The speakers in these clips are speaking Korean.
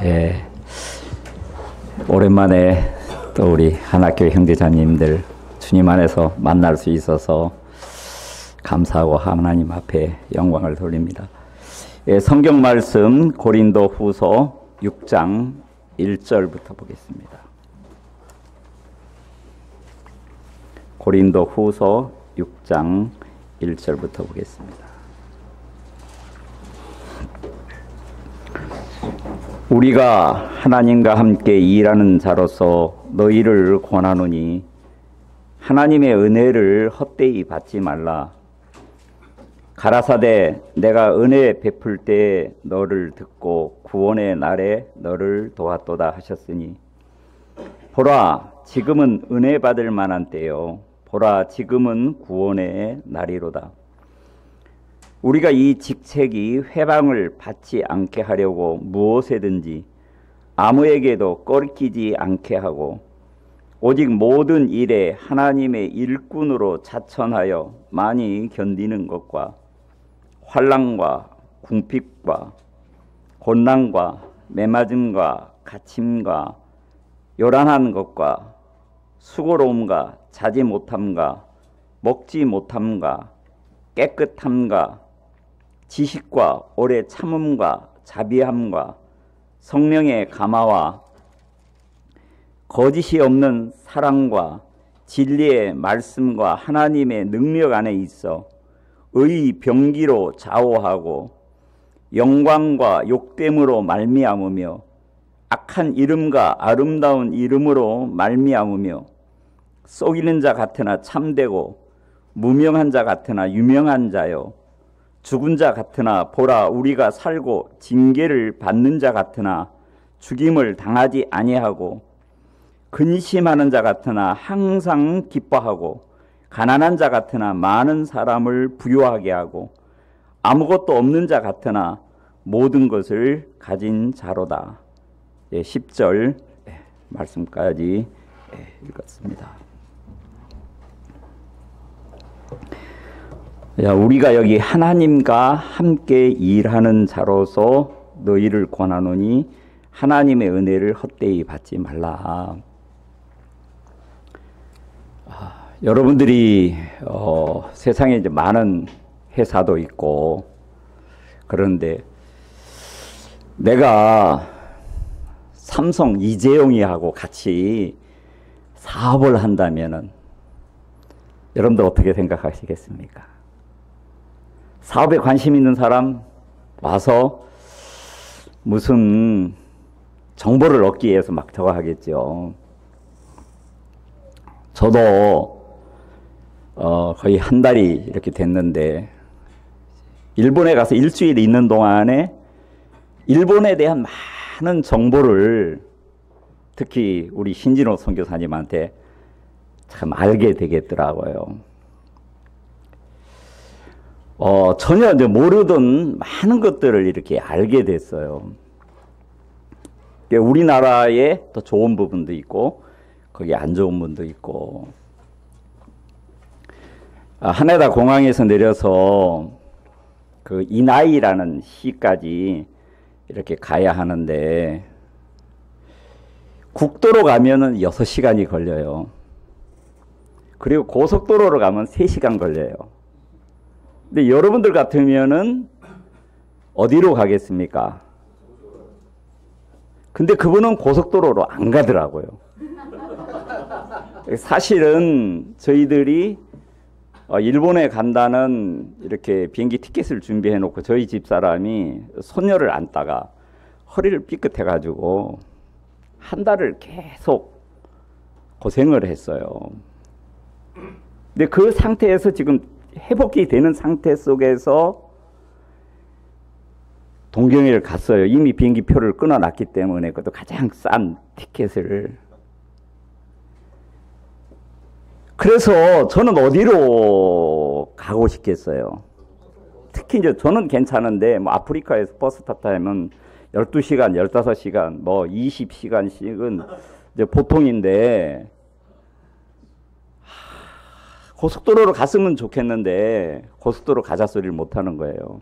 예, 오랜만에 또 우리 한학교 형제자님들 주님 안에서 만날 수 있어서 감사하고 하나님 앞에 영광을 돌립니다. 예, 성경 말씀 고린도 후서 6장 1절부터 보겠습니다. 고린도 후서 6장 1절부터 보겠습니다. 우리가 하나님과 함께 일하는 자로서 너희를 권하노니 하나님의 은혜를 헛되이 받지 말라. 가라사대 내가 은혜 베풀 때 너를 듣고 구원의 날에 너를 도왔도다 하셨으니 보라 지금은 은혜 받을 만한 때요 보라 지금은 구원의 날이로다. 우리가 이 직책이 회방을 받지 않게 하려고 무엇에든지 아무에게도 꺾이지 않게 하고 오직 모든 일에 하나님의 일꾼으로 자천하여 많이 견디는 것과 환난과 궁핍과 곤난과 매맞음과 갇힘과 요란한 것과 수고로움과 자지 못함과 먹지 못함과 깨끗함과 지식과 오래 참음과 자비함과 성령의 감화와 거짓이 없는 사랑과 진리의 말씀과 하나님의 능력 안에 있어 의 병기로 좌우하고 영광과 욕됨으로 말미암으며 악한 이름과 아름다운 이름으로 말미암으며 속이는 자 같으나 참되고 무명한 자 같으나 유명한 자요 죽은 자 같으나 보라 우리가 살고 징계를 받는 자 같으나 죽임을 당하지 아니하고 근심하는 자 같으나 항상 기뻐하고 가난한 자 같으나 많은 사람을 부유하게 하고 아무것도 없는 자 같으나 모든 것을 가진 자로다. 10절 말씀까지 읽었습니다. 우리가 여기 하나님과 함께 일하는 자로서 너희를 권하노니 하나님의 은혜를 헛되이 받지 말라. 여러분들이 세상에 이제 많은 회사도 있고 그런데 내가 삼성 이재용이하고 같이 사업을 한다면은 여러분들 어떻게 생각하시겠습니까? 사업에 관심 있는 사람 와서 무슨 정보를 얻기 위해서 막 저거 하겠죠. 저도 거의 한 달이 이렇게 됐는데 일본에 가서 일주일 있는 동안에 일본에 대한 많은 정보를 특히 우리 신진호 선교사님한테 참 알게 되겠더라고요. 전혀 이제 모르던 많은 것들을 이렇게 알게 됐어요. 우리나라에 더 좋은 부분도 있고 거기 안 좋은 부분도 있고 하네다 공항에서 내려서 그 이나이라는 시까지 이렇게 가야 하는데 국도로 가면은 6시간이 걸려요. 그리고 고속도로로 가면 3시간 걸려요. 근데 여러분들 같으면은 어디로 가겠습니까? 근데 그분은 고속도로로 안 가더라고요. 사실은 저희들이 일본에 간다는 이렇게 비행기 티켓을 준비해 놓고 저희 집사람이 손녀를 안다가 허리를 삐끗해 가지고 한 달을 계속 고생을 했어요. 근데 그 상태에서 지금 회복이 되는 상태 속에서 동경에를 갔어요. 이미 비행기 표를 끊어놨기 때문에 그것도 가장 싼 티켓을. 그래서 저는 어디로 가고 싶겠어요. 특히 이제 저는 괜찮은데 뭐 아프리카에서 버스 탔다 하면 12시간, 15시간, 뭐 20시간씩은 이제 보통인데 고속도로로 갔으면 좋겠는데 고속도로 가자 소리를 못 하는 거예요.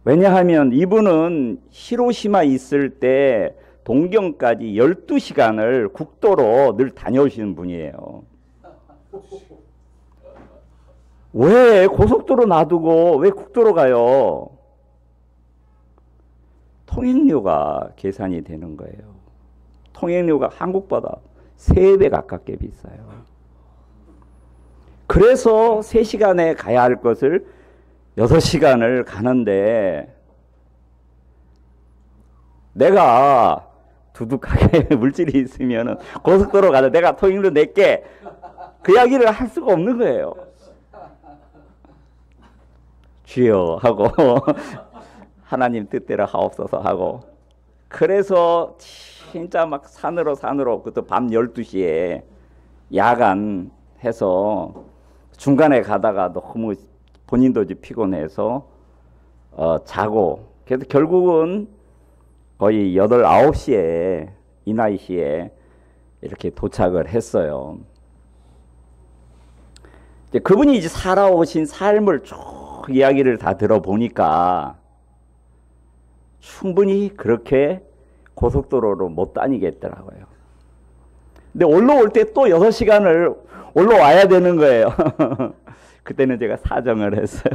왜냐하면 이분은 히로시마 있을 때 동경까지 12시간을 국도로 늘 다녀오시는 분이에요. 왜 고속도로 놔두고 왜 국도로 가요? 통행료가 계산이 되는 거예요. 통행료가 한국보다 3배 가깝게 비싸요. 그래서 3시간에 가야 할 것을 6시간을 가는데 내가 두둑하게 물질이 있으면 고속도로 가서 내가 통행료 낼게 그 이야기를 할 수가 없는 거예요. 주여 하고 하나님 뜻대로 하옵소서 하고 그래서 진짜 막 산으로 그것도 밤 12시에 야간 해서 중간에 가다가 너무 본인도 이제 피곤해서 자고 그래서 결국은 거의 8, 9시에 이나이시에 이렇게 도착을 했어요. 이제 그분이 이제 살아오신 삶을 쭉 이야기를 다 들어보니까 충분히 그렇게 고속도로로 못 다니겠더라고요. 근데 올라올 때 또 6시간을 올라와야 되는 거예요. 그때는 제가 사정을 했어요.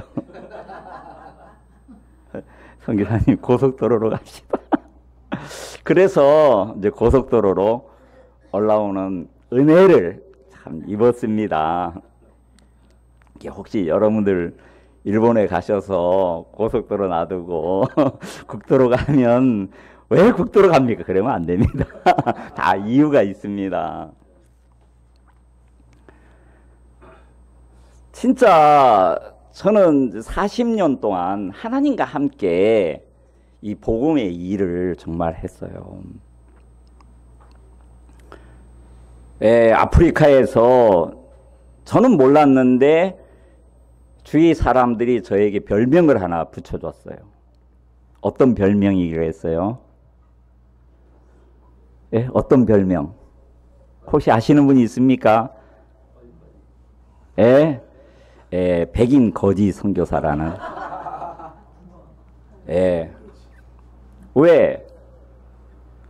선교사님 고속도로로 갑시다. 그래서 이제 고속도로로 올라오는 은혜를 참 입었습니다. 혹시 여러분들 일본에 가셔서 고속도로 놔두고 국도로 가면 왜 국도로 갑니까? 그러면 안 됩니다. 다 이유가 있습니다. 진짜 저는 40년 동안 하나님과 함께 이 복음의 일을 정말 했어요. 아프리카에서 저는 몰랐는데 주위 사람들이 저에게 별명을 하나 붙여줬어요. 어떤 별명이겠어요? 어떤 별명? 혹시 아시는 분이 있습니까? 백인 거지 선교사라는. 왜?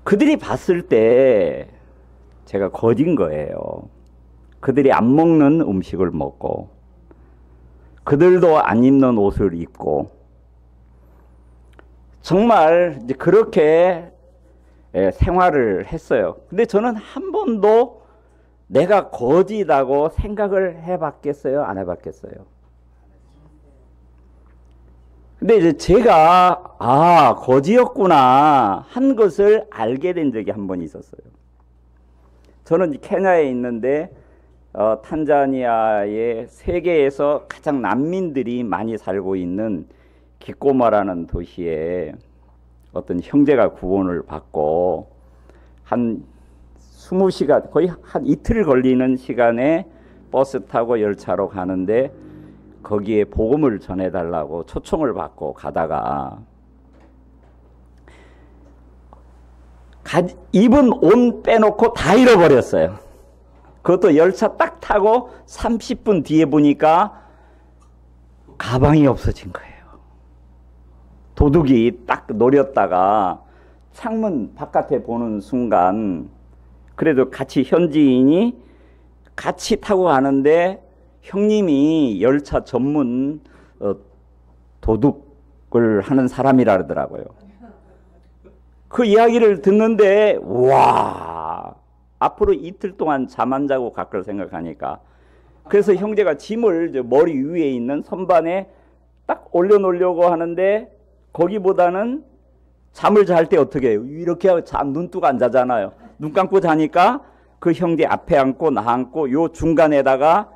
그들이 봤을 때 제가 거진 거예요. 그들이 안 먹는 음식을 먹고 그들도 안 입는 옷을 입고 정말 이제 그렇게 생활을 했어요. 근데 저는 한 번도 내가 거지라고 생각을 해봤겠어요? 안 해봤겠어요? 근데 이제 제가 거지였구나 한 것을 알게 된 적이 한 번 있었어요. 저는 케냐에 있는데 탄자니아의 세계에서 가장 난민들이 많이 살고 있는 기꼬마라는 도시에 어떤 형제가 구원을 받고 한 20시간 거의 한 이틀 걸리는 시간에 버스 타고 열차로 가는데 거기에 복음을 전해달라고 초청을 받고 가다가 입은 옷 빼놓고 다 잃어버렸어요. 그것도 열차 딱 타고 30분 뒤에 보니까 가방이 없어진 거예요. 도둑이 딱 노렸다가 창문 바깥에 보는 순간 그래도 같이 현지인이 같이 타고 가는데 형님이 열차 전문 도둑을 하는 사람이라 그러더라고요. 그 이야기를 듣는데 와 앞으로 이틀 동안 잠 안 자고 갈 걸 생각하니까 그래서 형제가 짐을 머리 위에 있는 선반에 딱 올려놓으려고 하는데 거기보다는 잠을 잘 때 어떻게 해요? 이렇게 하고 눈 뜨고 안 자잖아요. 눈 감고 자니까 그 형제 앞에 앉고 나 앉고 요 중간에다가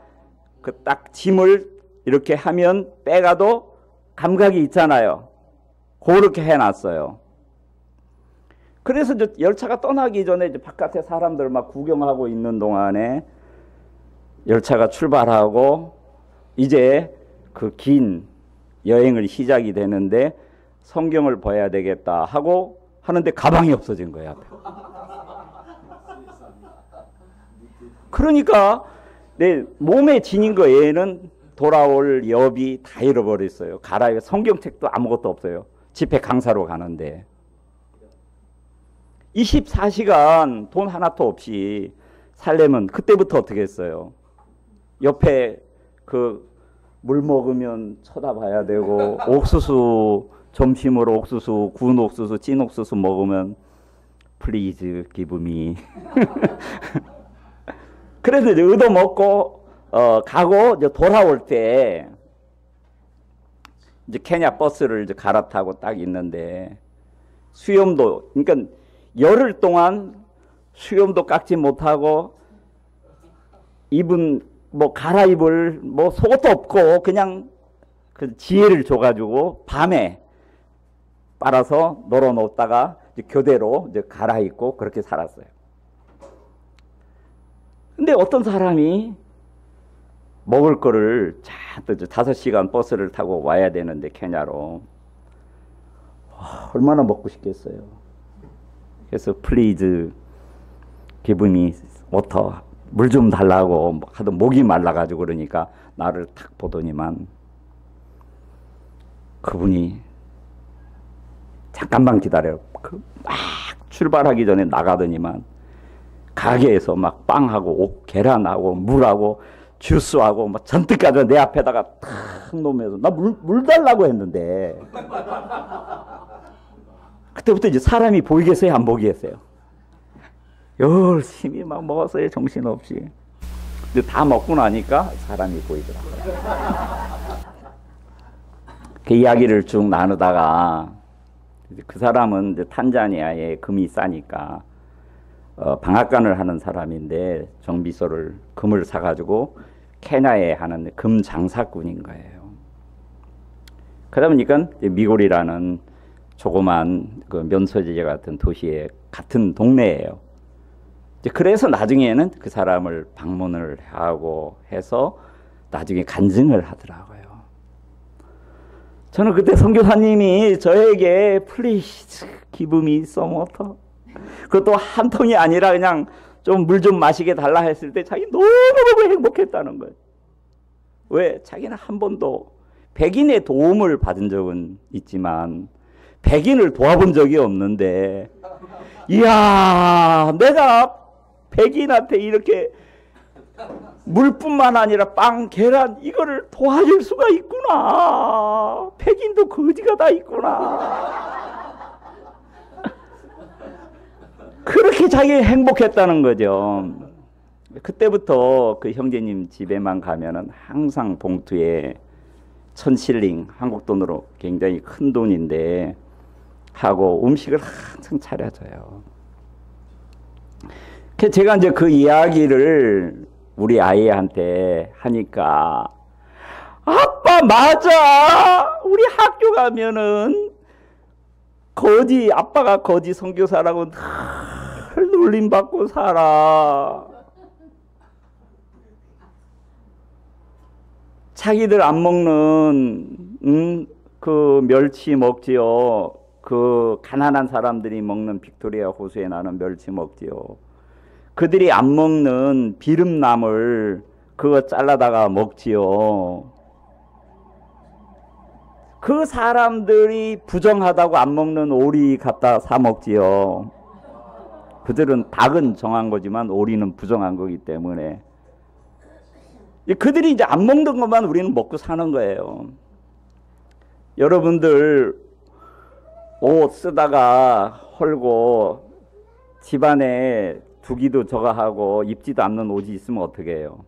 그 딱 짐을 이렇게 하면 빼가도 감각이 있잖아요. 그렇게 해놨어요. 그래서 이제 열차가 떠나기 전에 이제 바깥에 사람들 막 구경하고 있는 동안에 열차가 출발하고 이제 그 긴 여행을 시작이 되는데 성경을 봐야 되겠다 하고 하는데 가방이 없어진 거예요. 앞에. 그러니까 내 몸에 지닌 거 얘는 돌아올 여비 다 잃어버렸어요. 갈아입어 성경책도 아무것도 없어요. 집회 강사로 가는데 24시간 돈 하나도 없이 살려면 그때부터 어떻게 했어요? 옆에 그 물 먹으면 쳐다봐야 되고 옥수수 점심으로 옥수수, 구운 옥수수, 찐 옥수수 먹으면 플리즈 기브미. 그래서 이제 얻어먹고 가고 이제 돌아올 때 이제 케냐 버스를 이제 갈아타고 딱 있는데 수염도 그러니까 열흘 동안 수염도 깎지 못하고 입은 뭐 갈아입을 뭐 속옷도 없고 그냥 그 지혜를 줘가지고 밤에 빨아서 널어놓다가 이제 교대로 이제 갈아입고 그렇게 살았어요. 근데 어떤 사람이 먹을 거를 잔뜩 5시간 버스를 타고 와야 되는데 케냐로 얼마나 먹고 싶겠어요. 그래서 플리즈 기분이 워터 물 좀 달라고 하도 목이 말라가지고 그러니까 나를 탁 보더니만 그분이 잠깐만 기다려. 막 출발하기 전에 나가더니만 가게에서 막 빵하고 계란하고 물하고 주스하고 막 잔뜩 가져 내 앞에다가 탁 놓으면서 나 물 달라고 했는데 그때부터 이제 사람이 보이겠어요? 안 보이겠어요? 열심히 막 먹었어요. 정신없이. 근데 다 먹고 나니까 사람이 보이더라고요. 그 이야기를 쭉 나누다가 그 사람은 이제 탄자니아에 금이 싸니까 방앗간을 하는 사람인데 정비소를 금을 사가지고 케냐에 하는 금 장사꾼인 거예요. 그러다 보니까 미골이라는 조그만 그 면소재 같은 도시에 같은 동네예요. 그래서 나중에는 그 사람을 방문을 하고 해서 나중에 간증을 하더라고요. 저는 그때 선교사님이 저에게 플리즈 기브미 서머터 그것도 한 통이 아니라 그냥 좀 물 좀 마시게 달라 했을 때 자기 너무너무 행복했다는 거예요. 왜? 자기는 한 번도 백인의 도움을 받은 적은 있지만 백인을 도와본 적이 없는데 이야 내가 백인한테 이렇게 물뿐만 아니라 빵, 계란 이거를 도와줄 수가 있구나. 백인도 거지가 다 있구나. 그렇게 자기 행복했다는 거죠. 그때부터 그 형제님 집에만 가면은 항상 봉투에 1,000실링 한국 돈으로 굉장히 큰 돈인데 하고 음식을 항상 차려줘요. 제가 이제 그 이야기를 우리 아이한테 하니까 아빠 맞아. 우리 학교 가면은 아빠가 거지 선교사라고 늘 놀림받고 살아. 자기들 안 먹는 그 멸치 먹지요. 그 가난한 사람들이 먹는 빅토리아 호수에 나는 멸치 먹지요. 그들이 안 먹는 비름나물 그거 잘라다가 먹지요. 그 사람들이 부정하다고 안 먹는 오리 갖다 사 먹지요. 그들은 닭은 정한 거지만 오리는 부정한 거기 때문에 그들이 이제 안 먹는 것만 우리는 먹고 사는 거예요. 여러분들 옷 쓰다가 헐고 집안에 두기도 저거 하고 입지도 않는 옷이 있으면 어떻게 해요?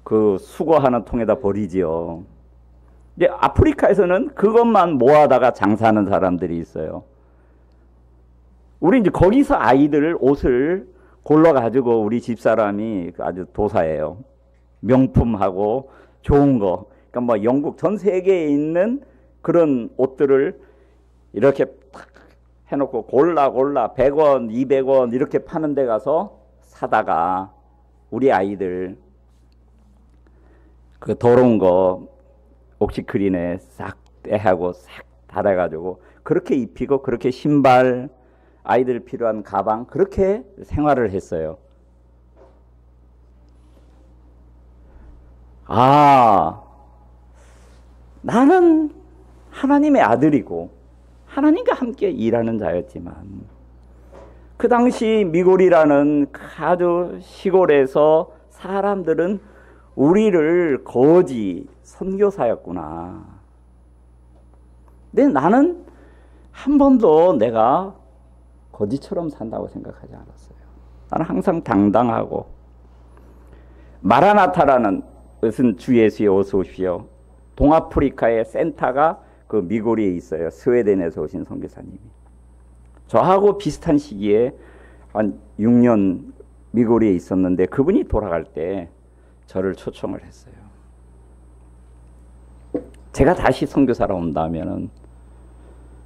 그 수거하는 통에다 버리지요. 이제 아프리카에서는 그것만 모아다가 장사하는 사람들이 있어요. 우리 이제 거기서 아이들 옷을 골라가지고 우리 집사람이 아주 도사예요. 명품하고 좋은 거. 그러니까 뭐 영국 전 세계에 있는 그런 옷들을 이렇게 탁 해놓고 골라 100원, 200원 이렇게 파는 데 가서 사다가 우리 아이들 그 더러운 거 옥시크린에 싹 떼하고 싹 달아가지고 그렇게 입히고 그렇게 신발, 아이들 필요한 가방 그렇게 생활을 했어요. 나는 하나님의 아들이고 하나님과 함께 일하는 자였지만 그 당시 미골이라는 아주 시골에서 사람들은 우리를 거지 선교사였구나. 근데 나는 한 번도 내가 거지처럼 산다고 생각하지 않았어요. 나는 항상 당당하고 마라나타라는 것은 주 예수의 어서 오십시오. 동아프리카의 센터가 그 미고리에 있어요. 스웨덴에서 오신 선교사님이. 저하고 비슷한 시기에 한 6년 미고리에 있었는데 그분이 돌아갈 때 저를 초청을 했어요. 제가 다시 선교사로 온다면은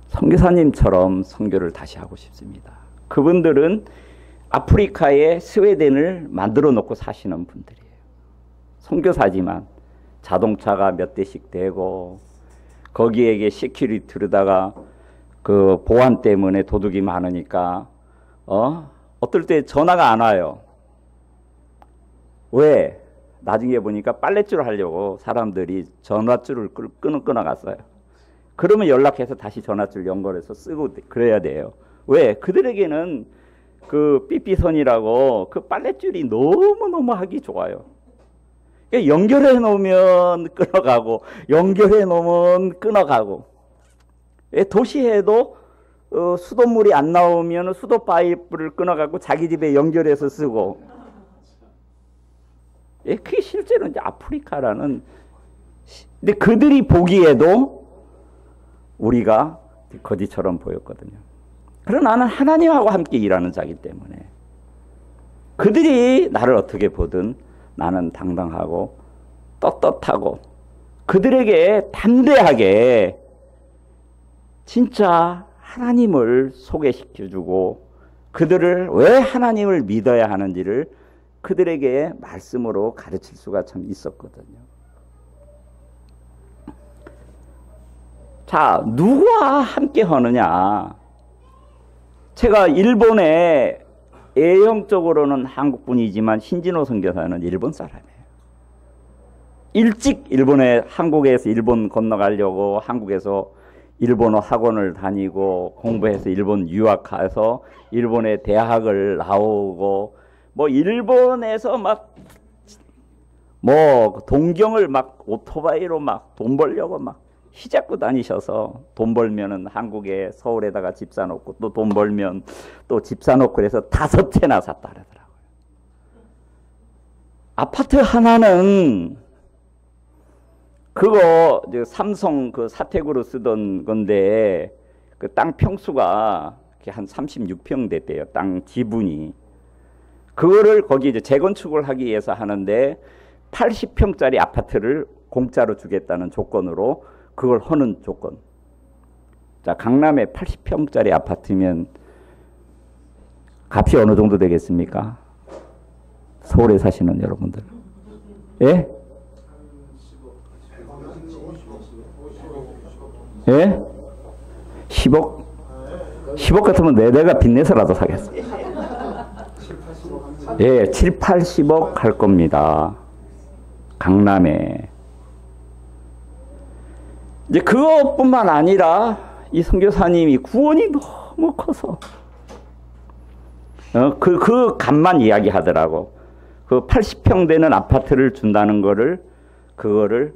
선교사님처럼 선교를 다시 하고 싶습니다. 그분들은 아프리카에 스웨덴을 만들어 놓고 사시는 분들이에요. 선교사지만 자동차가 몇 대씩 되고 거기에게 시큐리티로다가 그 보안 때문에 도둑이 많으니까 어떨 때 전화가 안 와요. 왜? 나중에 보니까 빨랫줄을 하려고 사람들이 전화줄을 끊어갔어요. 그러면 연락해서 다시 전화줄 연결해서 쓰고 그래야 돼요. 왜? 그들에게는 그 삐삐선이라고 그 빨랫줄이 너무너무 하기 좋아요. 연결해 놓으면 끊어가고 연결해 놓으면 끊어가고. 도시에도 수돗물이 안 나오면 수도 파이프를 끊어가고 자기 집에 연결해서 쓰고. 그게 실제로 이제 아프리카라는. 근데 그들이 보기에도 우리가 거지처럼 보였거든요. 그러나 나는 하나님하고 함께 일하는 자이기 때문에 그들이 나를 어떻게 보든 나는 당당하고 떳떳하고 그들에게 담대하게 진짜 하나님을 소개시켜주고 그들을 왜 하나님을 믿어야 하는지를 그들에게 말씀으로 가르칠 수가 참 있었거든요. 자, 누구와 함께 하느냐? 제가 일본에 A형적으로는 한국분이지만 신진호 선교사는 일본 사람이에요. 일찍 한국에서 일본 건너가려고 한국에서 일본어 학원을 다니고 공부해서 일본 유학해서 일본의 대학을 나오고 뭐 일본에서 막 뭐 동경을 막 오토바이로 막 돈 벌려고 막 휘잡고 다니셔서 돈 벌면은 한국에 서울에다가 집 사놓고 또 돈 벌면 또 집 사놓고 그래서 5채나 샀다 그러더라고요. 아파트 하나는 그거 삼성 그 사택으로 쓰던 건데 그 땅 평수가 한 36평 됐대요. 땅 지분이. 그거를 거기 이제 재건축을 하기 위해서 하는데 80평짜리 아파트를 공짜로 주겠다는 조건으로 그걸 하는 조건. 자, 강남에 80평짜리 아파트면 값이 어느 정도 되겠습니까? 서울에 사시는 여러분들. 예? 예? 10억? 10억 같으면 내가 빚내서라도 사겠어. 예, 7, 80억 할 겁니다. 강남에. 이제 그것뿐만 아니라 이 선교사님이 구원이 너무 커서 그 값만 이야기하더라고. 그 80평 되는 아파트를 준다는 그거를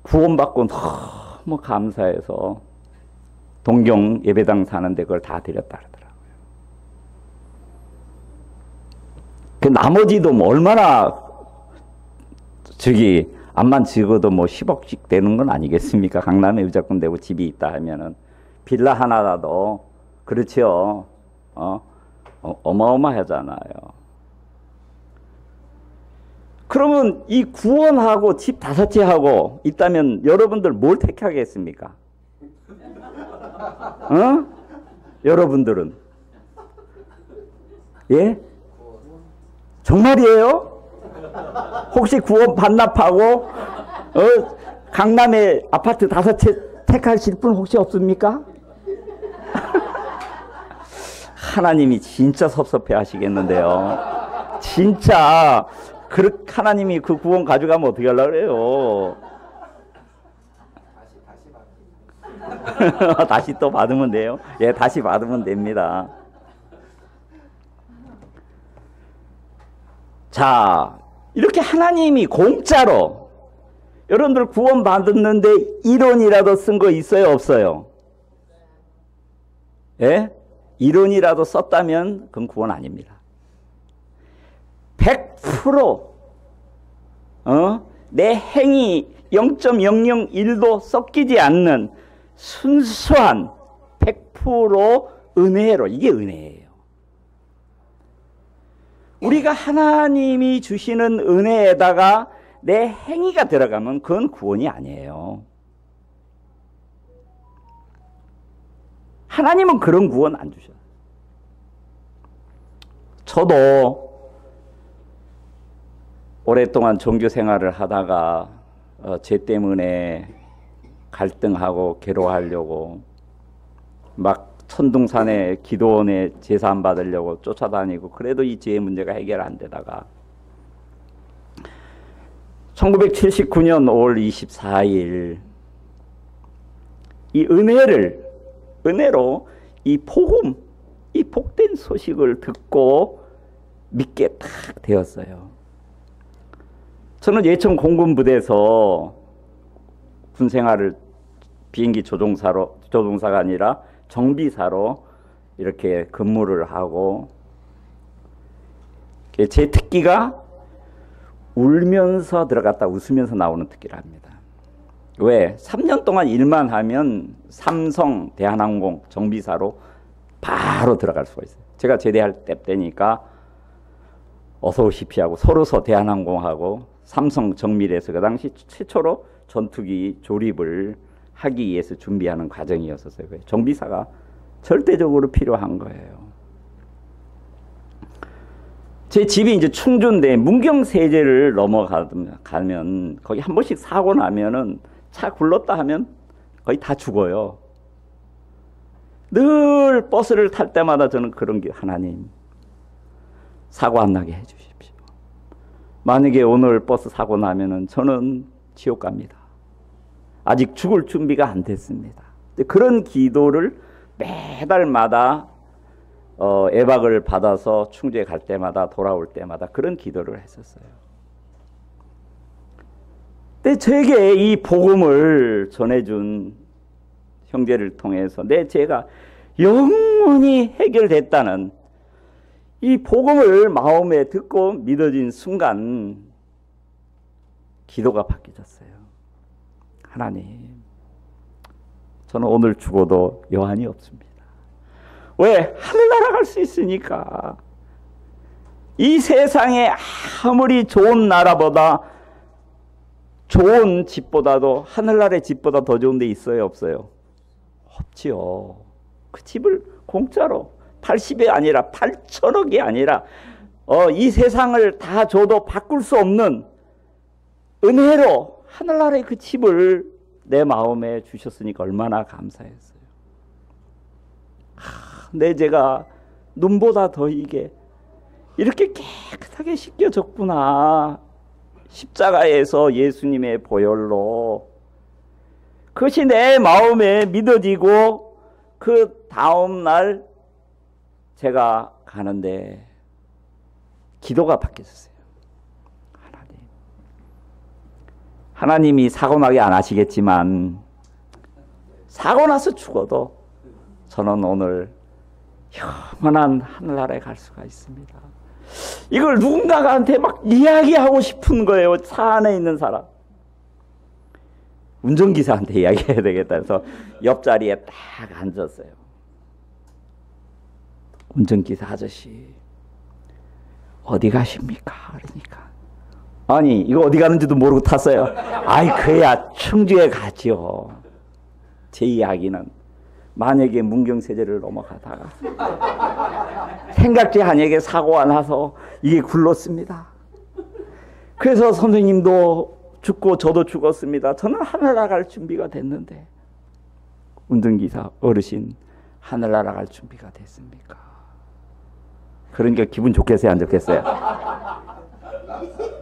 구원받고 너무 감사해서 동경 예배당 사는데 그걸 다 드렸다 그러더라고요. 그 나머지도 뭐 얼마나 암만 적어도 뭐 10억씩 되는 건 아니겠습니까? 강남에 무조건 되고 집이 있다 하면은 빌라 하나라도 그렇죠. 어마어마하잖아요. 그러면 이 구원하고 집 5채 하고 있다면 여러분들 뭘 택하겠습니까? 여러분들은 예? 정말이에요? 혹시 구원 반납하고 강남에 아파트 5채 택하실 분 혹시 없습니까? 하나님이 진짜 섭섭해 하시겠는데요. 진짜 하나님이 그 구원 가져가면 어떻게 하려고 그래요? 다시 또 받으면 돼요. 예, 다시 받으면 됩니다. 자, 이렇게 하나님이 공짜로 여러분들 구원 받았는데 1원이라도 쓴 거 있어요, 없어요? 예? 1원이라도 썼다면 그건 구원 아닙니다. 100% 내 행위 0.001도 섞이지 않는 순수한 100% 은혜로, 이게 은혜예요. 우리가 하나님이 주시는 은혜에다가 내 행위가 들어가면 그건 구원이 아니에요. 하나님은 그런 구원 안 주셔요. 저도 오랫동안 종교 생활을 하다가 죄 때문에 갈등하고 괴로워하려고 막 천둥산에 기도원에 제사 안 받으려고 쫓아다니고, 그래도 이 죄의 문제가 해결 안 되다가 1979년 5월 24일 이 은혜로 이 복음, 이 복된 소식을 듣고 믿게 딱 되었어요. 저는 예천 공군부대에서 군생활을 비행기 조종사가 아니라 정비사로 이렇게 근무를 하고, 제 특기가 울면서 들어갔다 웃으면서 나오는 특기를 합니다. 왜? 3년 동안 일만 하면 삼성, 대한항공 정비사로 바로 들어갈 수가 있어요. 제가 제대할 때니까 어서 오십시오 하고 서로서 대한항공하고 삼성 정밀에서 그 당시 최초로 전투기 조립을 하기 위해서 준비하는 과정이었었어요. 정비사가 절대적으로 필요한 거예요. 제 집이 이제 충주인데 문경세제를 넘어가면 거기 한 번씩 사고 나면은 차 굴렀다 하면 거의 다 죽어요. 늘 버스를 탈 때마다 저는 그런 게, 하나님 사고 안 나게 해주십시오. 만약에 오늘 버스 사고 나면은 저는 지옥 갑니다. 아직 죽을 준비가 안 됐습니다. 그런 기도를 매달마다 애박을 받아서 충주에 갈 때마다, 돌아올 때마다 그런 기도를 했었어요. 근데 저에게 이 복음을 전해준 형제를 통해서 내 죄가 영원히 해결됐다는 이 복음을 마음에 듣고 믿어진 순간 기도가 바뀌어졌어요. 하나님, 저는 오늘 죽어도 여한이 없습니다. 왜? 하늘나라 갈 수 있으니까. 이 세상에 아무리 좋은 나라보다, 좋은 집보다도 하늘나라의 집보다 더 좋은 데 있어요, 없어요? 없지요. 그 집을 공짜로 80이 아니라 8천억이 아니라 이 세상을 다 줘도 바꿀 수 없는 은혜로 하늘나라의 그 집을 내 마음에 주셨으니까 얼마나 감사했어요. 내 죄가 눈보다 더 이게 이렇게 깨끗하게 씻겨졌구나. 십자가에서 예수님의 보혈로. 그것이 내 마음에 믿어지고 그 다음 날 제가 가는데 기도가 바뀌었어요. 하나님이 사고 나게 안 하시겠지만 사고 나서 죽어도 저는 오늘 영원한 하늘나라에 갈 수가 있습니다. 이걸 누군가한테 막 이야기하고 싶은 거예요. 차 안에 있는 사람. 운전기사한테 이야기해야 되겠다 해서 옆자리에 딱 앉았어요. 운전기사 아저씨, 어디 가십니까? 그러니까, 아니 이거 어디 가는지도 모르고 탔어요. 아이 그야 충주에 가죠. 제 이야기는 만약에 문경세제를 넘어가다가 생각지 않게 사고가 나서 이게 굴렀습니다. 그래서 선생님도 죽고 저도 죽었습니다. 저는 하늘나라 갈 준비가 됐는데, 운전기사 어르신 하늘나라 갈 준비가 됐습니까? 그러니까 기분 좋겠어요, 안 좋겠어요?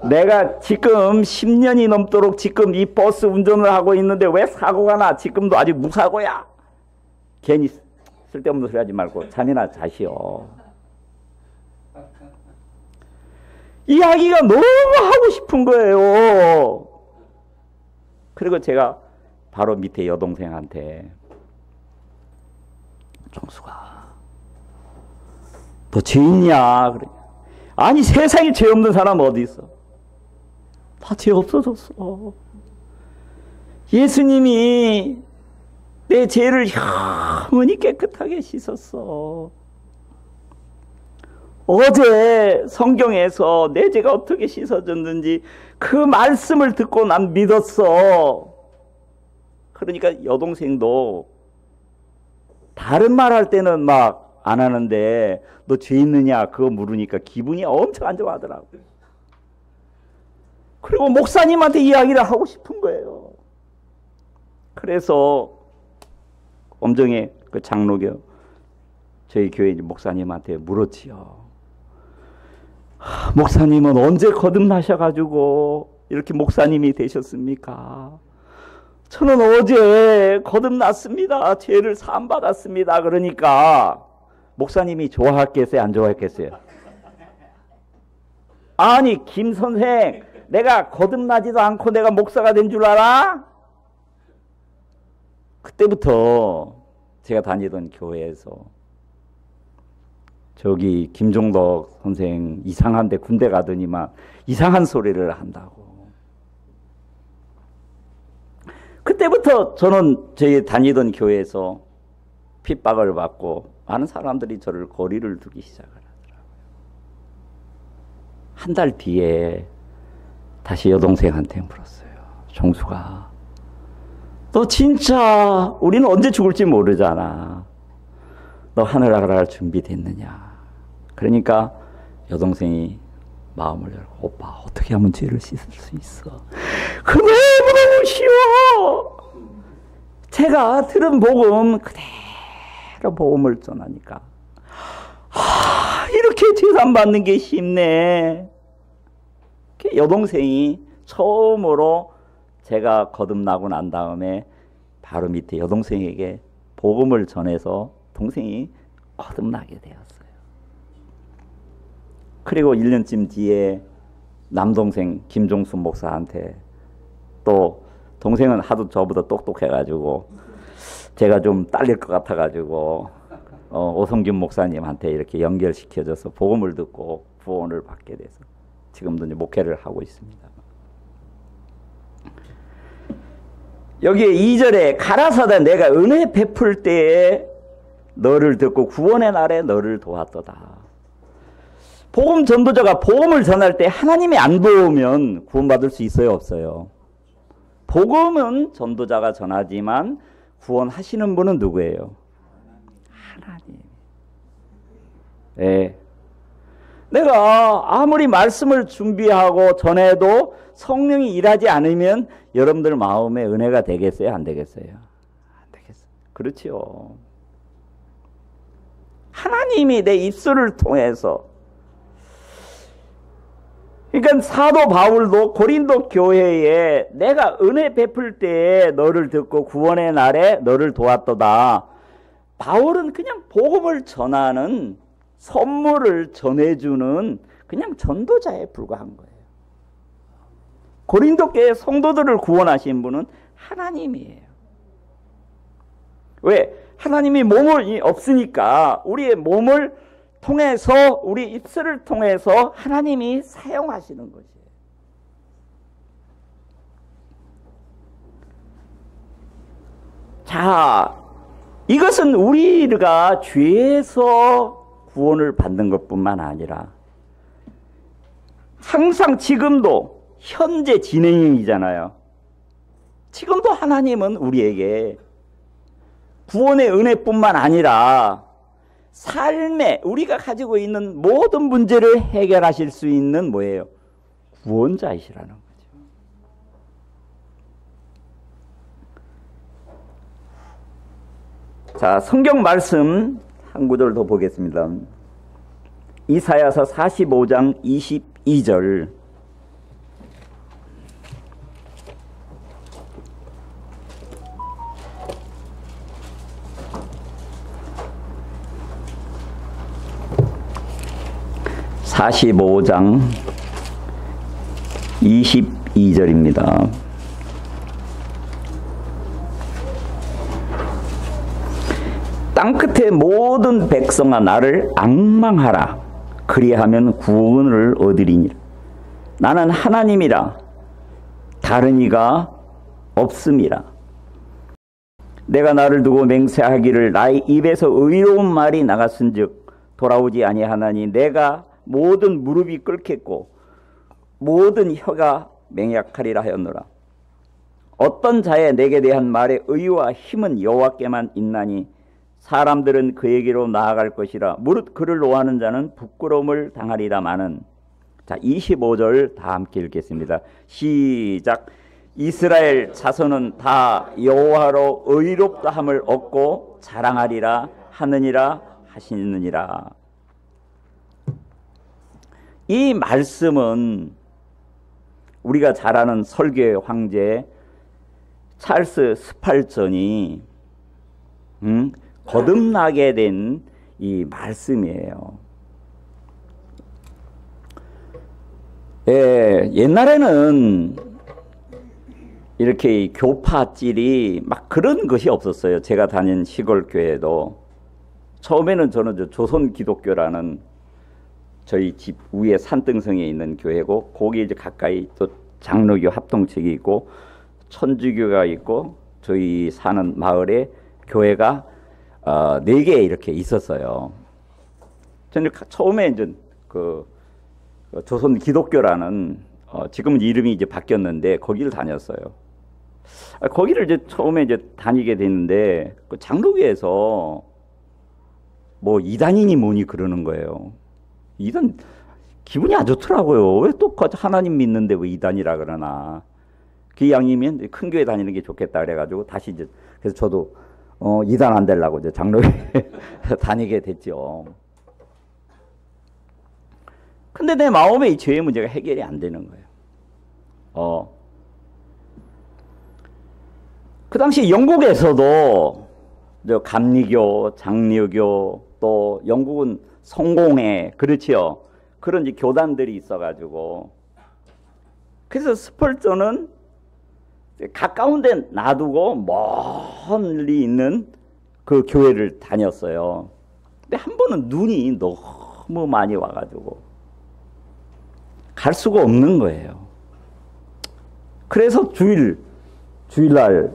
내가 지금 10년이 넘도록 지금 이 버스 운전을 하고 있는데 왜 사고가 나? 지금도 아직 무사고야. 괜히 쓸데없는 소리 하지 말고 잠이나 자시오. 이야기가 너무 하고 싶은 거예요. 그리고 제가 바로 밑에 여동생한테, 종수가 너 죄 있냐? 그래. 아니, 세상에 죄 없는 사람 어디 있어? 다 죄 없어졌어. 예수님이 내 죄를 영원히 깨끗하게 씻었어. 어제 성경에서 내 죄가 어떻게 씻어졌는지 그 말씀을 듣고 난 믿었어. 그러니까 여동생도 다른 말 할 때는 막 안 하는데 너 죄 있느냐 그거 물으니까 기분이 엄청 안 좋아하더라고. 그리고 목사님한테 이야기를 하고 싶은 거예요. 그래서 엄정의 그 장로교 저희 교회 목사님한테 물었지요. 목사님은 언제 거듭나셔가지고 이렇게 목사님이 되셨습니까? 저는 어제 거듭났습니다. 죄를 사함받았습니다. 그러니까 목사님이 좋아했겠어요? 안 좋아했겠어요? 아니, 김 선생, 내가 거듭나지도 않고 내가 목사가 된 줄 알아? 그때부터 제가 다니던 교회에서 저기 김종덕 선생 이상한데 군대 가더니만 이상한 소리를 한다고. 그때부터 저는 저희 다니던 교회에서 핍박을 받고 많은 사람들이 저를 거리를 두기 시작을 하더라고요. 한 달 뒤에 다시 여동생한테 물었어요. 종수가, 너 진짜 우리는 언제 죽을지 모르잖아. 너 하늘 나갈 준비됐느냐? 그러니까 여동생이 마음을 열고, 오빠 어떻게 하면 죄를 씻을 수 있어? 그래, 너무 쉬워. 제가 들은 복음 그대로 복음을 전하니까 이렇게 제산 받는 게 쉽네. 여동생이 처음으로 제가 거듭나고 난 다음에 바로 밑에 여동생에게 복음을 전해서 동생이 거듭나게 되었어요. 그리고 1년쯤 뒤에 남동생 김종수 목사한테, 또 동생은 하도 저보다 똑똑해가지고 제가 좀 딸릴 것 같아가지고 오성균 목사님한테 이렇게 연결시켜줘서 복음을 듣고 구원을 받게 돼서 지금도 이제 목회를 하고 있습니다. 여기에 2절에 가라사대 내가 은혜 베풀 때에 너를 듣고 구원의 날에 너를 도왔도다. 복음 전도자가 복음을 전할 때 하나님이 안 도우면 구원받을 수 있어요, 없어요? 복음은 전도자가 전하지만 구원하시는 분은 누구예요? 하나님. 네. 내가 아무리 말씀을 준비하고 전해도 성령이 일하지 않으면 여러분들 마음에 은혜가 되겠어요? 안 되겠어요? 안 되겠어요. 그렇지요. 하나님이 내 입술을 통해서, 그러니까 사도 바울도 고린도 교회에 내가 은혜 베풀 때에 너를 듣고 구원의 날에 너를 도왔도다. 바울은 그냥 복음을 전하는, 선물을 전해주는 그냥 전도자에 불과한 거예요. 고린도 교회 성도들을 구원하신 분은 하나님이에요. 왜? 하나님이 몸이 없으니까 우리의 몸을 통해서, 우리 입술을 통해서 하나님이 사용하시는 것이에요. 자, 이것은 우리가 죄에서 구원을 받는 것뿐만 아니라 항상 지금도 현재 진행형이잖아요. 지금도 하나님은 우리에게 구원의 은혜뿐만 아니라 삶에 우리가 가지고 있는 모든 문제를 해결하실 수 있는 뭐예요? 구원자이시라는 거죠. 자, 성경 말씀 한 구절 더 보겠습니다. 이사야서 45장 22절. 45장 22절입니다. 땅끝의 모든 백성아 나를 앙망하라. 그리하면 구원을 얻으리니라. 나는 하나님이라 다른 이가 없음이라. 내가 나를 두고 맹세하기를 나의 입에서 의로운 말이 나갔은즉 돌아오지 아니하나니 내가 모든 무릎이 꿇겠고 모든 혀가 맹약하리라 하였노라. 어떤 자의 내게 대한 말의 의와 힘은 여호와께만 있나니 사람들은 그에게로 나아갈 것이라. 무릇 그를 노하는 자는 부끄러움을 당하리라마는. 자, 25절 다 함께 읽겠습니다. 시작. 이스라엘 자손은 다 여호와로 의롭다함을 얻고 자랑하리라 하느니라 하시느니라. 이 말씀은 우리가 잘 아는 설교의 황제 찰스 스팔전이 거듭나게 된 이 말씀이에요. 옛날에는 이렇게 교파질이 막 그런 것이 없었어요. 제가 다닌 시골 교회도 처음에는 저는 조선 기독교라는 저희 집 위에 산등성에 있는 교회고 거기 이제 가까이 또 장로교 합동체가 있고 천주교가 있고 저희 사는 마을에 교회가 4개 이렇게 있었어요. 저는 처음에 이제 그 조선 기독교라는 지금은 이름이 이제 바뀌었는데 거기를 다녔어요. 거기를 이제 처음에 이제 다니게 됐는데 그 장로교에서 뭐 이단이니 뭐니 그러는 거예요. 이단 기분이 안 좋더라고요. 왜 또 하나님 믿는데 왜 이단이라 그러나. 기왕이면 큰 교회 다니는 게 좋겠다 그래가지고 다시 이제 그래서 저도 이단 안 되려고 이제 장로교에 다니게 됐죠. 근데 내 마음에 이 죄의 문제가 해결이 안 되는 거예요. 그 당시 영국에서도 감리교, 장로교 또 영국은 성공회 그렇지요. 그런 이제 교단들이 있어가지고 그래서 스펄전은 가까운 데 놔두고 멀리 있는 그 교회를 다녔어요. 근데 한 번은 눈이 너무 많이 와가지고 갈 수가 없는 거예요. 그래서 주일날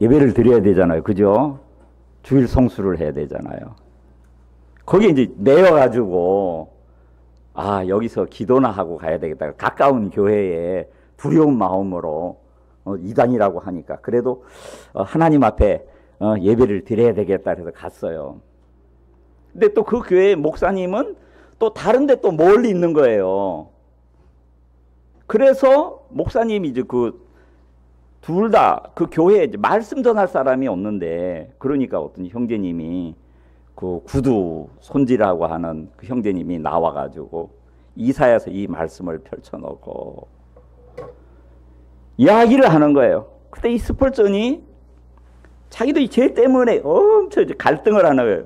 예배를 드려야 되잖아요. 그죠? 주일 성수를 해야 되잖아요. 거기에 이제 내려가지고 여기서 기도나 하고 가야 되겠다. 가까운 교회에 두려운 마음으로 이단이라고 하니까 그래도 하나님 앞에 예배를 드려야 되겠다 해서 갔어요. 근데 또 그 교회 목사님은 또 다른 데 또 멀리 있는 거예요. 그래서 목사님이 이제 둘 다 그 교회에 이제 말씀 전할 사람이 없는데 그러니까 어떤 형제님이 그 구두 손질하고 하는 그 형제님이 나와가지고 이사야서 이 말씀을 펼쳐놓고 이야기를 하는 거예요. 그때 이 스펄전이 자기도 이 죄 때문에 엄청 갈등을 하는 거예요.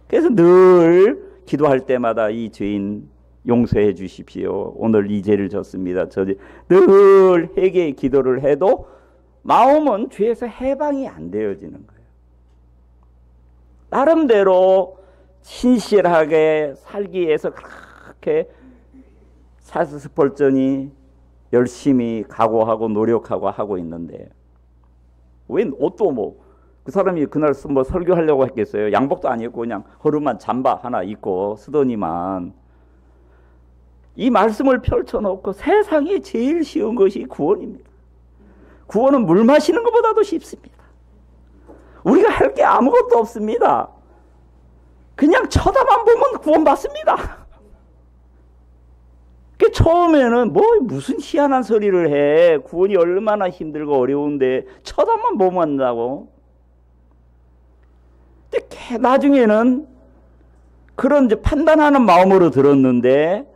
그래서 늘 기도할 때마다 이 죄인 용서해 주십시오. 오늘 이 죄를 졌습니다. 늘 회개의 기도를 해도 마음은 죄에서 해방이 안 되어지는 거예요. 나름대로 신실하게 살기 위해서 그렇게 찰스 스펄전이 열심히 각오하고 노력하고 하고 있는데 왜 옷도 그 사람이 그날 설교하려고 했겠어요. 양복도 안 입고 그냥 허름한 잠바 하나 입고 쓰더니만 이 말씀을 펼쳐놓고 세상에 제일 쉬운 것이 구원입니다. 구원은 물 마시는 것보다도 쉽습니다. 우리가 할 게 아무것도 없습니다. 그냥 쳐다만 보면 구원받습니다. 처음에는 무슨 희한한 소리를 해. 구원이 얼마나 힘들고 어려운데 쳐다만 보면 한다고. 근데 나중에는 그런 이제 판단하는 마음으로 들었는데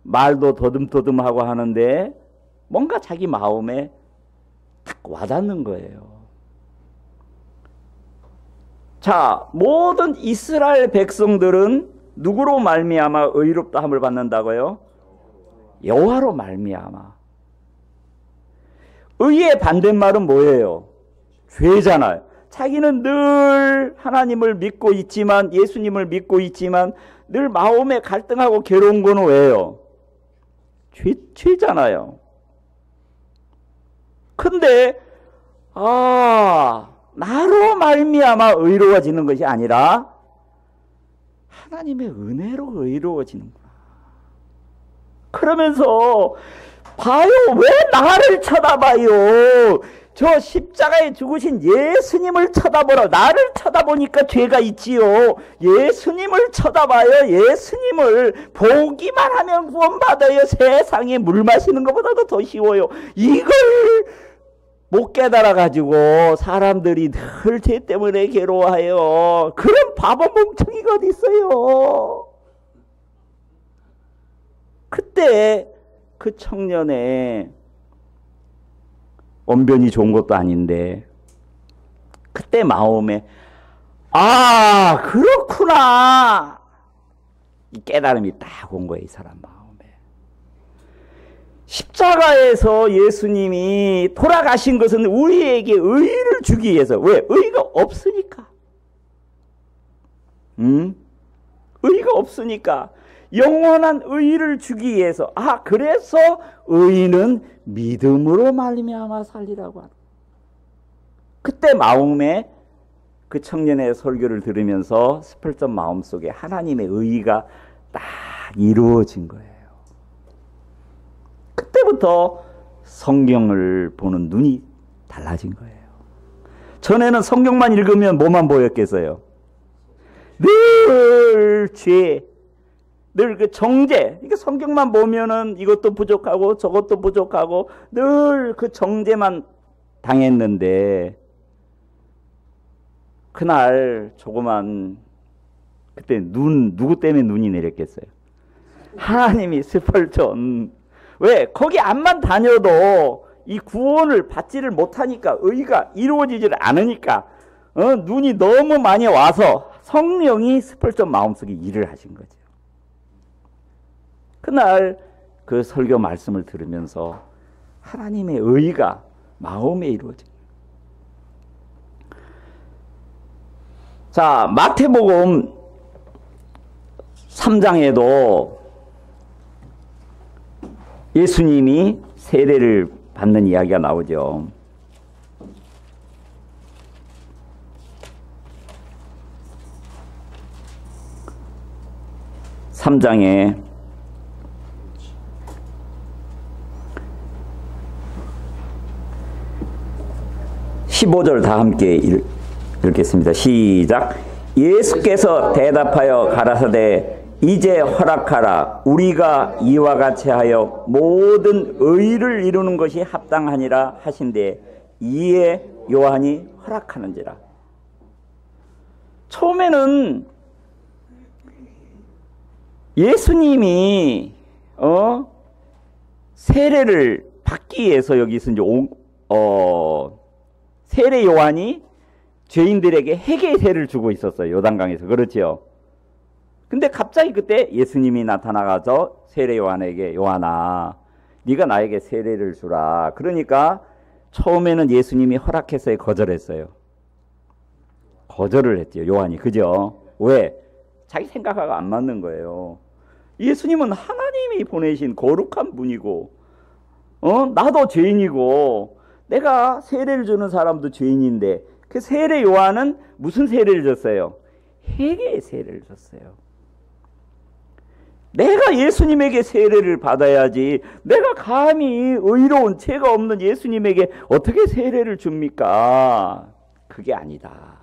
말도 더듬더듬하고 하는데 뭔가 자기 마음에 딱 와닿는 거예요. 자, 모든 이스라엘 백성들은 누구로 말미암아 의롭다 함을 받는다고요? 여호와로 말미암아. 의의 반대말은 뭐예요? 죄잖아요. 자기는 늘 하나님을 믿고 있지만, 예수님을 믿고 있지만 늘 마음에 갈등하고 괴로운 건 왜요? 죄잖아요. 근데 나로 말미암아 의로워지는 것이 아니라 하나님의 은혜로 의로워지는구나. 그러면서 봐요. 왜 나를 쳐다봐요? 저 십자가에 죽으신 예수님을 쳐다보라. 나를 쳐다보니까 죄가 있지요. 예수님을 쳐다봐요. 예수님을 보기만 하면 구원받아요. 세상에 물 마시는 것보다도 더 쉬워요. 이걸 못 깨달아가지고 사람들이 늘 죄 때문에 괴로워해요. 그런 바보 멍청이가 어디 있어요. 그때 그 청년의 언변이 좋은 것도 아닌데 그때 마음에 그렇구나 이 깨달음이 딱 온 거예요. 이 사람 마음에. 십자가에서 예수님이 돌아가신 것은 우리에게 의를 주기 위해서. 왜? 의가 없으니까. 의가 없으니까 영원한 의를 주기 위해서. 그래서 의는 믿음으로 말미암아 살리라고 하는. 그때 마음에 그 청년의 설교를 들으면서 스펄전 마음속에 하나님의 의가 딱 이루어진 거예요. 그때부터 성경을 보는 눈이 달라진 거예요. 전에는 성경만 읽으면 뭐만 보였겠어요? 늘 죄, 늘 그 정죄. 이게 성경만 보면은 이것도 부족하고 저것도 부족하고 늘 그 정죄만 당했는데, 그날 조그만 그때 누구 때문에 눈이 내렸겠어요? 하나님이 스펄전. 왜? 거기 안만 다녀도 이 구원을 받지를 못하니까, 의가 이루어지질 않으니까 눈이 너무 많이 와서 성령이 스펄전 마음속에 일을 하신 거죠. 그날 그 설교 말씀을 들으면서 하나님의 의가 마음에 이루어진 거예요. 자, 마태복음 3장에도 예수님이 세례를 받는 이야기가 나오죠. (3장에) 15절 다 함께 읽겠습니다. 시작. 예수께서 대답하여 가라사대 이제 허락하라. 우리가 이와 같이 하여 모든 의를 이루는 것이 합당하니라 하신대 이에 요한이 허락하는지라. 처음에는 예수님이 세례를 받기 위해서 여기서 이제 세례 요한이 죄인들에게 회개 세례를 주고 있었어요. 요단강에서. 그렇죠? 근데 갑자기 그때 예수님이 나타나가서 세례 요한에게, 요한아, 네가 나에게 세례를 주라. 그러니까 처음에는 예수님이 허락해서 거절했어요. 거절을 했죠, 요한이. 그죠? 왜? 자기 생각하고 안 맞는 거예요. 예수님은 하나님이 보내신 거룩한 분이고, 나도 죄인이고, 내가 세례를 주는 사람도 죄인인데, 그 세례 요한은 무슨 세례를 줬어요? 회개의 세례를 줬어요. 내가 예수님에게 세례를 받아야지, 내가 감히 의로운 죄가 없는 예수님에게 어떻게 세례를 줍니까? 그게 아니다.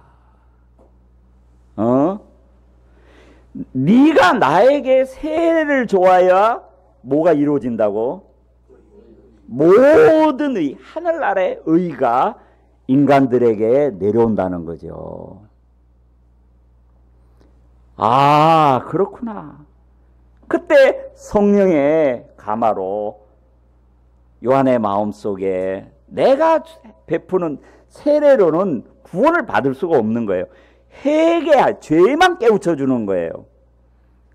네가 나에게 세례를 줘야 뭐가 이루어진다고? 모든 의, 하늘나라의 의가 인간들에게 내려온다는 거죠. 그렇구나. 그때 성령의 가마로 요한의 마음속에 내가 베푸는 세례로는 구원을 받을 수가 없는 거예요. 회개할 죄만 깨우쳐 주는 거예요.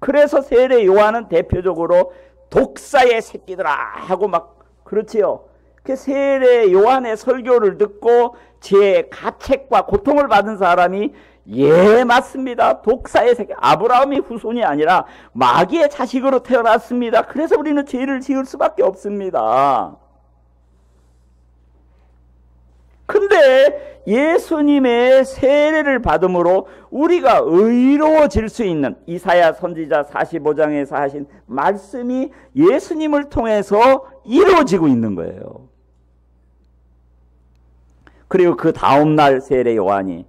그래서 세례 요한은 대표적으로 독사의 새끼들아 하고 막 그렇지요. 그 세례 요한의 설교를 듣고 제 가책과 고통을 받은 사람이 예 맞습니다. 독사의 새끼, 아브라함의 후손이 아니라 마귀의 자식으로 태어났습니다. 그래서 우리는 죄를 지을 수밖에 없습니다. 근데 예수님의 세례를 받음으로 우리가 의로워질 수 있는 이사야 선지자 45장에서 하신 말씀이 예수님을 통해서 이루어지고 있는 거예요. 그리고 그 다음날 세례 요한이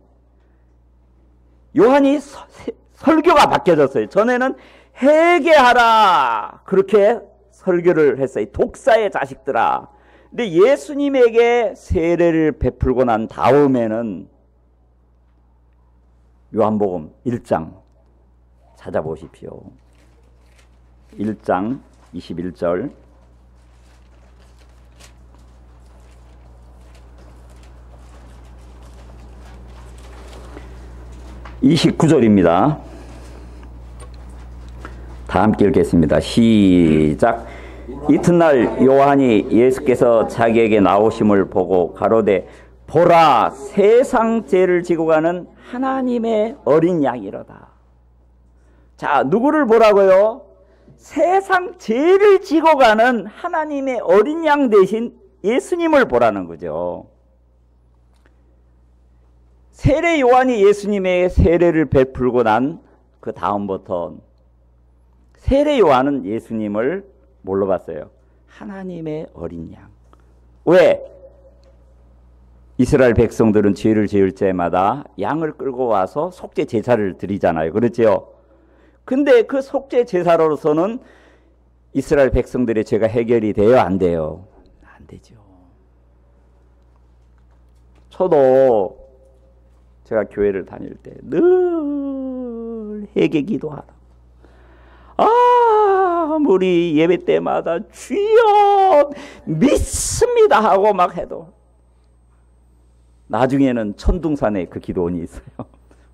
설교가 바뀌어졌어요. 전에는 회개하라 그렇게 설교를 했어요. 독사의 자식들아. 근데 예수님에게 세례를 베풀고 난 다음에는 요한복음 1장 찾아보십시오. 1장 21절. 29절입니다. 다 함께 읽겠습니다. 시작. 이튿날 요한이 예수께서 자기에게 나오심을 보고 가로되 보라 세상 죄를 지고 가는 하나님의 어린 양이로다. 자, 누구를 보라고요? 세상 죄를 지고 가는 하나님의 어린 양 대신 예수님을 보라는 거죠. 세례 요한이 예수님의 세례를 베풀고 난 그 다음부터 세례 요한은 예수님을 뭘로 봤어요? 하나님의 어린 양. 왜? 이스라엘 백성들은 죄를 지을 때마다 양을 끌고 와서 속죄 제사를 드리잖아요. 그렇죠? 근데 그 속죄 제사로서는 이스라엘 백성들의 죄가 해결이 돼요? 안 돼요? 안 되죠. 저도 제가 교회를 다닐 때 늘 회개 기도하라. 우리 예배 때마다 주여 믿습니다 하고 막 해도 나중에는 천둥산에 그 기도원이 있어요.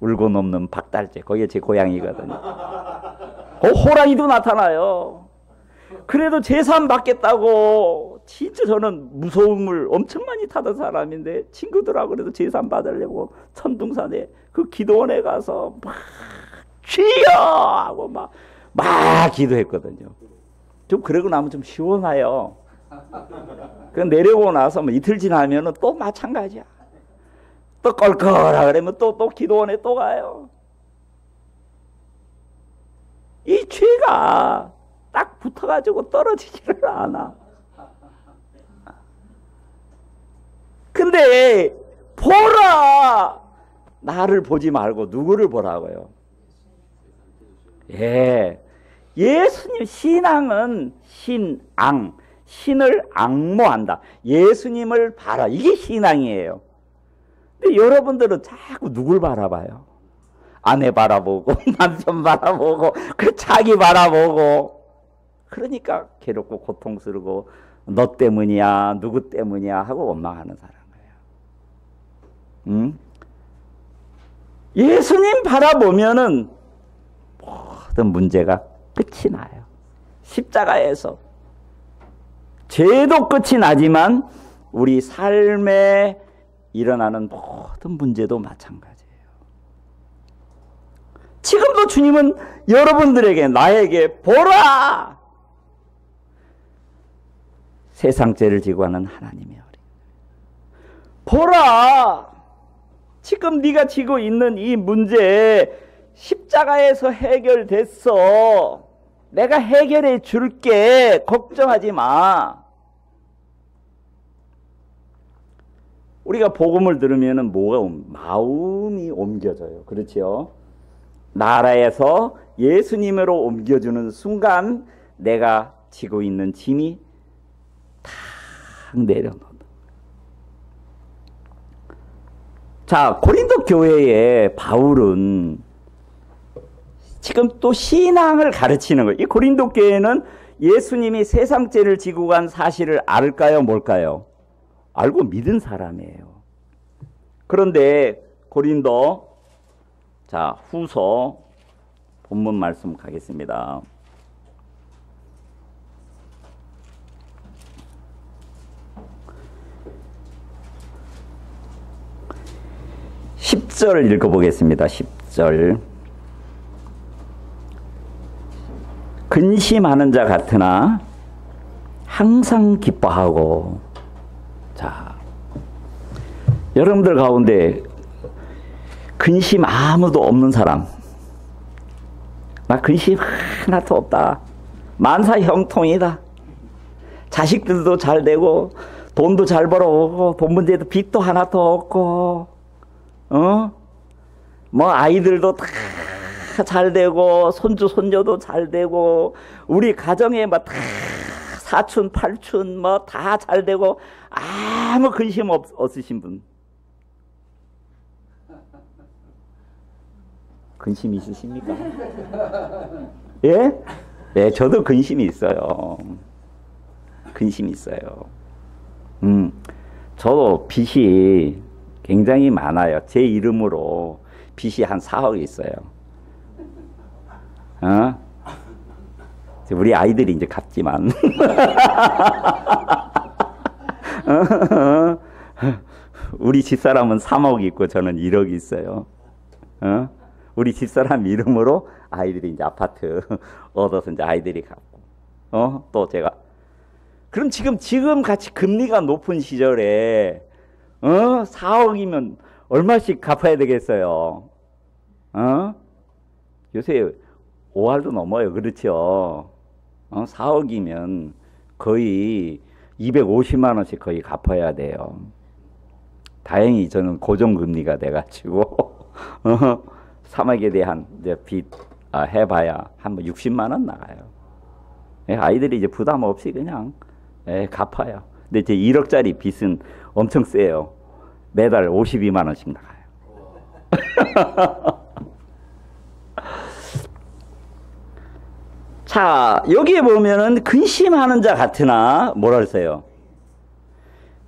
울고 넘는 박달재. 거기가 제 고향이거든요. 호랑이도 나타나요. 그래도 제산 받겠다고 진짜 저는 무서움을 엄청 많이 타던 사람인데 친구들하고 그래도 제산 받으려고 천둥산에 그 기도원에 가서 막 주여 하고 막 기도했거든요. 좀 그러고 나면 좀 시원해요. 그 내려오고 나서 뭐 이틀 지나면은 또 마찬가지야. 또 껄껄하라 그러면 또 기도원에 또 가요. 이 죄가 딱 붙어가지고 떨어지지를 않아. 근데 보라! 나를 보지 말고 누구를 보라고요? 예. 예수님 신앙은 신앙. 신을 앙모한다. 예수님을 봐라. 이게 신앙이에요. 근데 여러분들은 자꾸 누굴 바라봐요? 아내 바라보고, 남편 바라보고, 그 자기 바라보고. 그러니까 괴롭고 고통스러고, 너 때문이야, 누구 때문이야 하고 원망하는 사람이에요. 예수님 바라보면은 모든 문제가 끝이 나요. 십자가에서. 죄도 끝이 나지만 우리 삶에 일어나는 모든 문제도 마찬가지예요. 지금도 주님은 여러분들에게 나에게 보라! 세상 죄를 지고 하는 하나님의 어린 보라! 지금 네가 지고 있는 이 문제 십자가에서 해결됐어. 내가 해결해 줄게. 걱정하지 마. 우리가 복음을 들으면 마음이 옮겨져요. 그렇죠? 나라에서 예수님으로 옮겨주는 순간 내가 지고 있는 짐이 탁 내려놓는다. 자, 고린도 교회에 바울은 지금 또 신앙을 가르치는 거예요. 이 고린도 교회는 예수님이 세상 죄를 지고 간 사실을 알까요? 뭘까요? 알고 믿은 사람이에요. 그런데 고린도 자 후서 본문 말씀 가겠습니다. (10절) 읽어보겠습니다. 10절. 근심하는 자 같으나 항상 기뻐하고. 자, 여러분들 가운데 근심 아무도 없는 사람, 나 근심 하나도 없다, 만사 형통이다, 자식들도 잘 되고 돈도 잘 벌어오고 돈 문제도 빚도 하나도 없고, 뭐 아이들도 다 잘 되고 손주 손녀도 잘 되고 우리 가정에 뭐 다 사춘 팔춘 뭐 다 잘 되고 아무 근심 없으신 분? 근심 있으십니까? 예? 네, 저도 근심이 있어요. 근심이 있어요. 저도 빚이 굉장히 많아요. 제 이름으로 빚이 한 4억 있어요. 우리 아이들이 이제 갚지만. 우리 집사람은 3억 있고 저는 1억 있어요. 우리 집사람 이름으로 아이들이 이제 아파트 얻어서 이제 아이들이 갚고, 또 제가. 그럼 지금 같이 금리가 높은 시절에, 4억이면 얼마씩 갚아야 되겠어요? 요새 5할도 넘어요. 그렇죠? 4억이면 거의 250만 원씩 거의 갚아야 돼요. 다행히 저는 고정금리가 돼가지고, 3억에 대한 이제 빚, 해봐야 한 60만 원 나가요. 아이들이 이제 부담 없이 그냥, 갚아요. 근데 이제 1억짜리 빚은 엄청 세요. 매달 52만 원씩 나가요. 자, 여기에 보면은 근심하는 자 같으나 뭐라 그랬어요?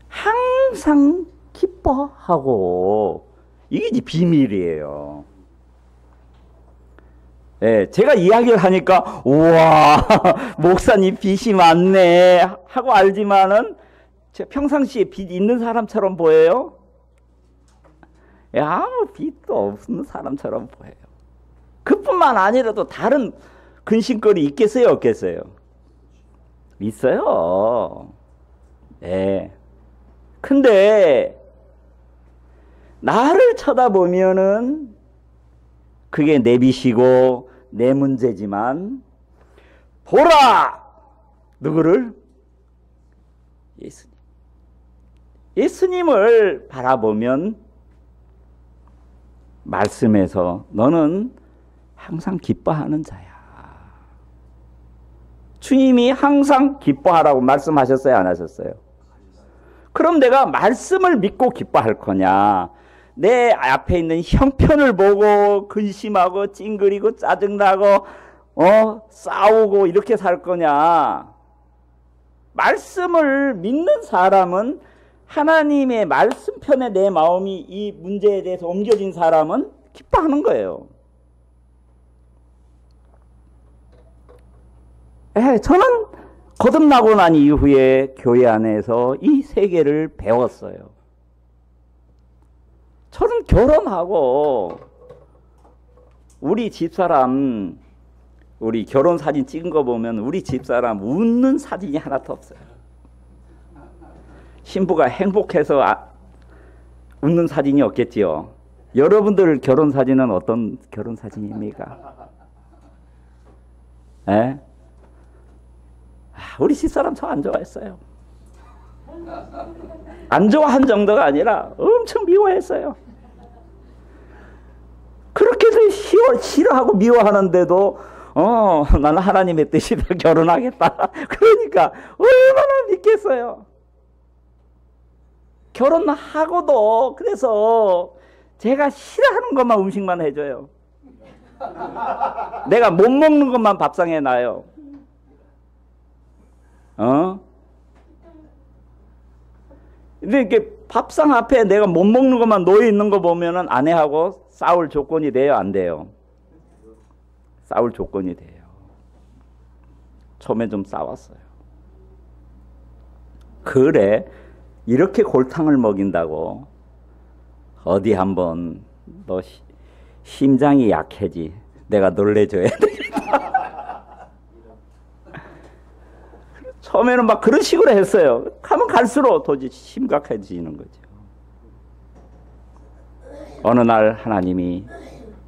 항상 기뻐하고. 이게 이제 비밀이에요. 예, 제가 이야기를 하니까 우와, 목사님 빚이 많네 하고 알지만은 제가 평상시에 빚 있는 사람처럼 보여요? 예, 아무 빚도 없는 사람처럼 보여요. 그뿐만 아니라도 다른 근심거리 있겠어요, 없겠어요? 있어요. 예. 근데 나를 쳐다보면은 그게 내 빚이고 내 문제지만, 보라! 누구를? 예수님. 예수님을 바라보면 말씀에서 너는 항상 기뻐하는 자야. 주님이 항상 기뻐하라고 말씀하셨어요, 안 하셨어요? 그럼 내가 말씀을 믿고 기뻐할 거냐, 내 앞에 있는 형편을 보고 근심하고 찡그리고 짜증나고 싸우고 이렇게 살 거냐? 말씀을 믿는 사람은, 하나님의 말씀편에 내 마음이 이 문제에 대해서 옮겨진 사람은 기뻐하는 거예요. 저는 거듭나고 난 이후에 교회 안에서 이 세계를 배웠어요. 저는 결혼하고 우리 집사람, 우리 결혼 사진 찍은 거 보면 우리 집사람 웃는 사진이 하나도 없어요. 신부가 행복해서 웃는 사진이 없겠지요. 여러분들 결혼 사진은 어떤 결혼 사진입니까? 에? 우리 집사람 저 안 좋아했어요. 안 좋아한 정도가 아니라 엄청 미워했어요. 그렇게도 싫어하고 미워하는데도 나는 하나님의 뜻이다, 결혼하겠다. 그러니까 얼마나 믿겠어요. 결혼하고도 그래서 제가 싫어하는 것만 음식만 해줘요. 내가 못 먹는 것만 밥상에 놔요. 근데 이렇게 밥상 앞에 내가 못 먹는 것만 놓여 있는 거 보면은 아내하고 싸울 조건이 돼요, 안 돼요? 싸울 조건이 돼요. 처음에 좀 싸웠어요. 그래, 이렇게 골탕을 먹인다고 어디 한번 너 심장이 약해지, 내가 놀래줘야 되겠다. 처음에는 막 그런 식으로 했어요. 가면 갈수록 도저히 심각해지는 거죠. 어느 날 하나님이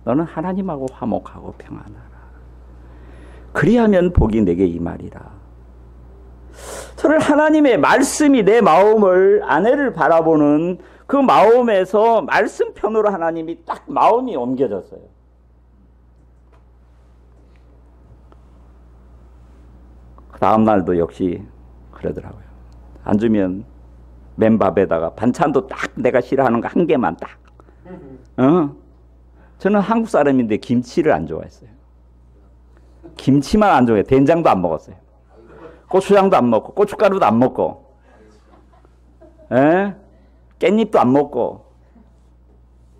너는 하나님하고 화목하고 평안하라. 그리하면 복이 내게 임하리라. 저는 하나님의 말씀이 내 마음을, 아내를 바라보는 그 마음에서 말씀 편으로 하나님이 딱 마음이 옮겨졌어요. 그 다음 날도 역시 그러더라고요. 앉으면 맨밥에다가 반찬도 딱 내가 싫어하는 거 한 개만 딱. 저는 한국 사람인데 김치를 안 좋아했어요. 김치만 안 좋아해요. 된장도 안 먹었어요. 고추장도 안 먹고, 고춧가루도 안 먹고, 깻잎도 안 먹고,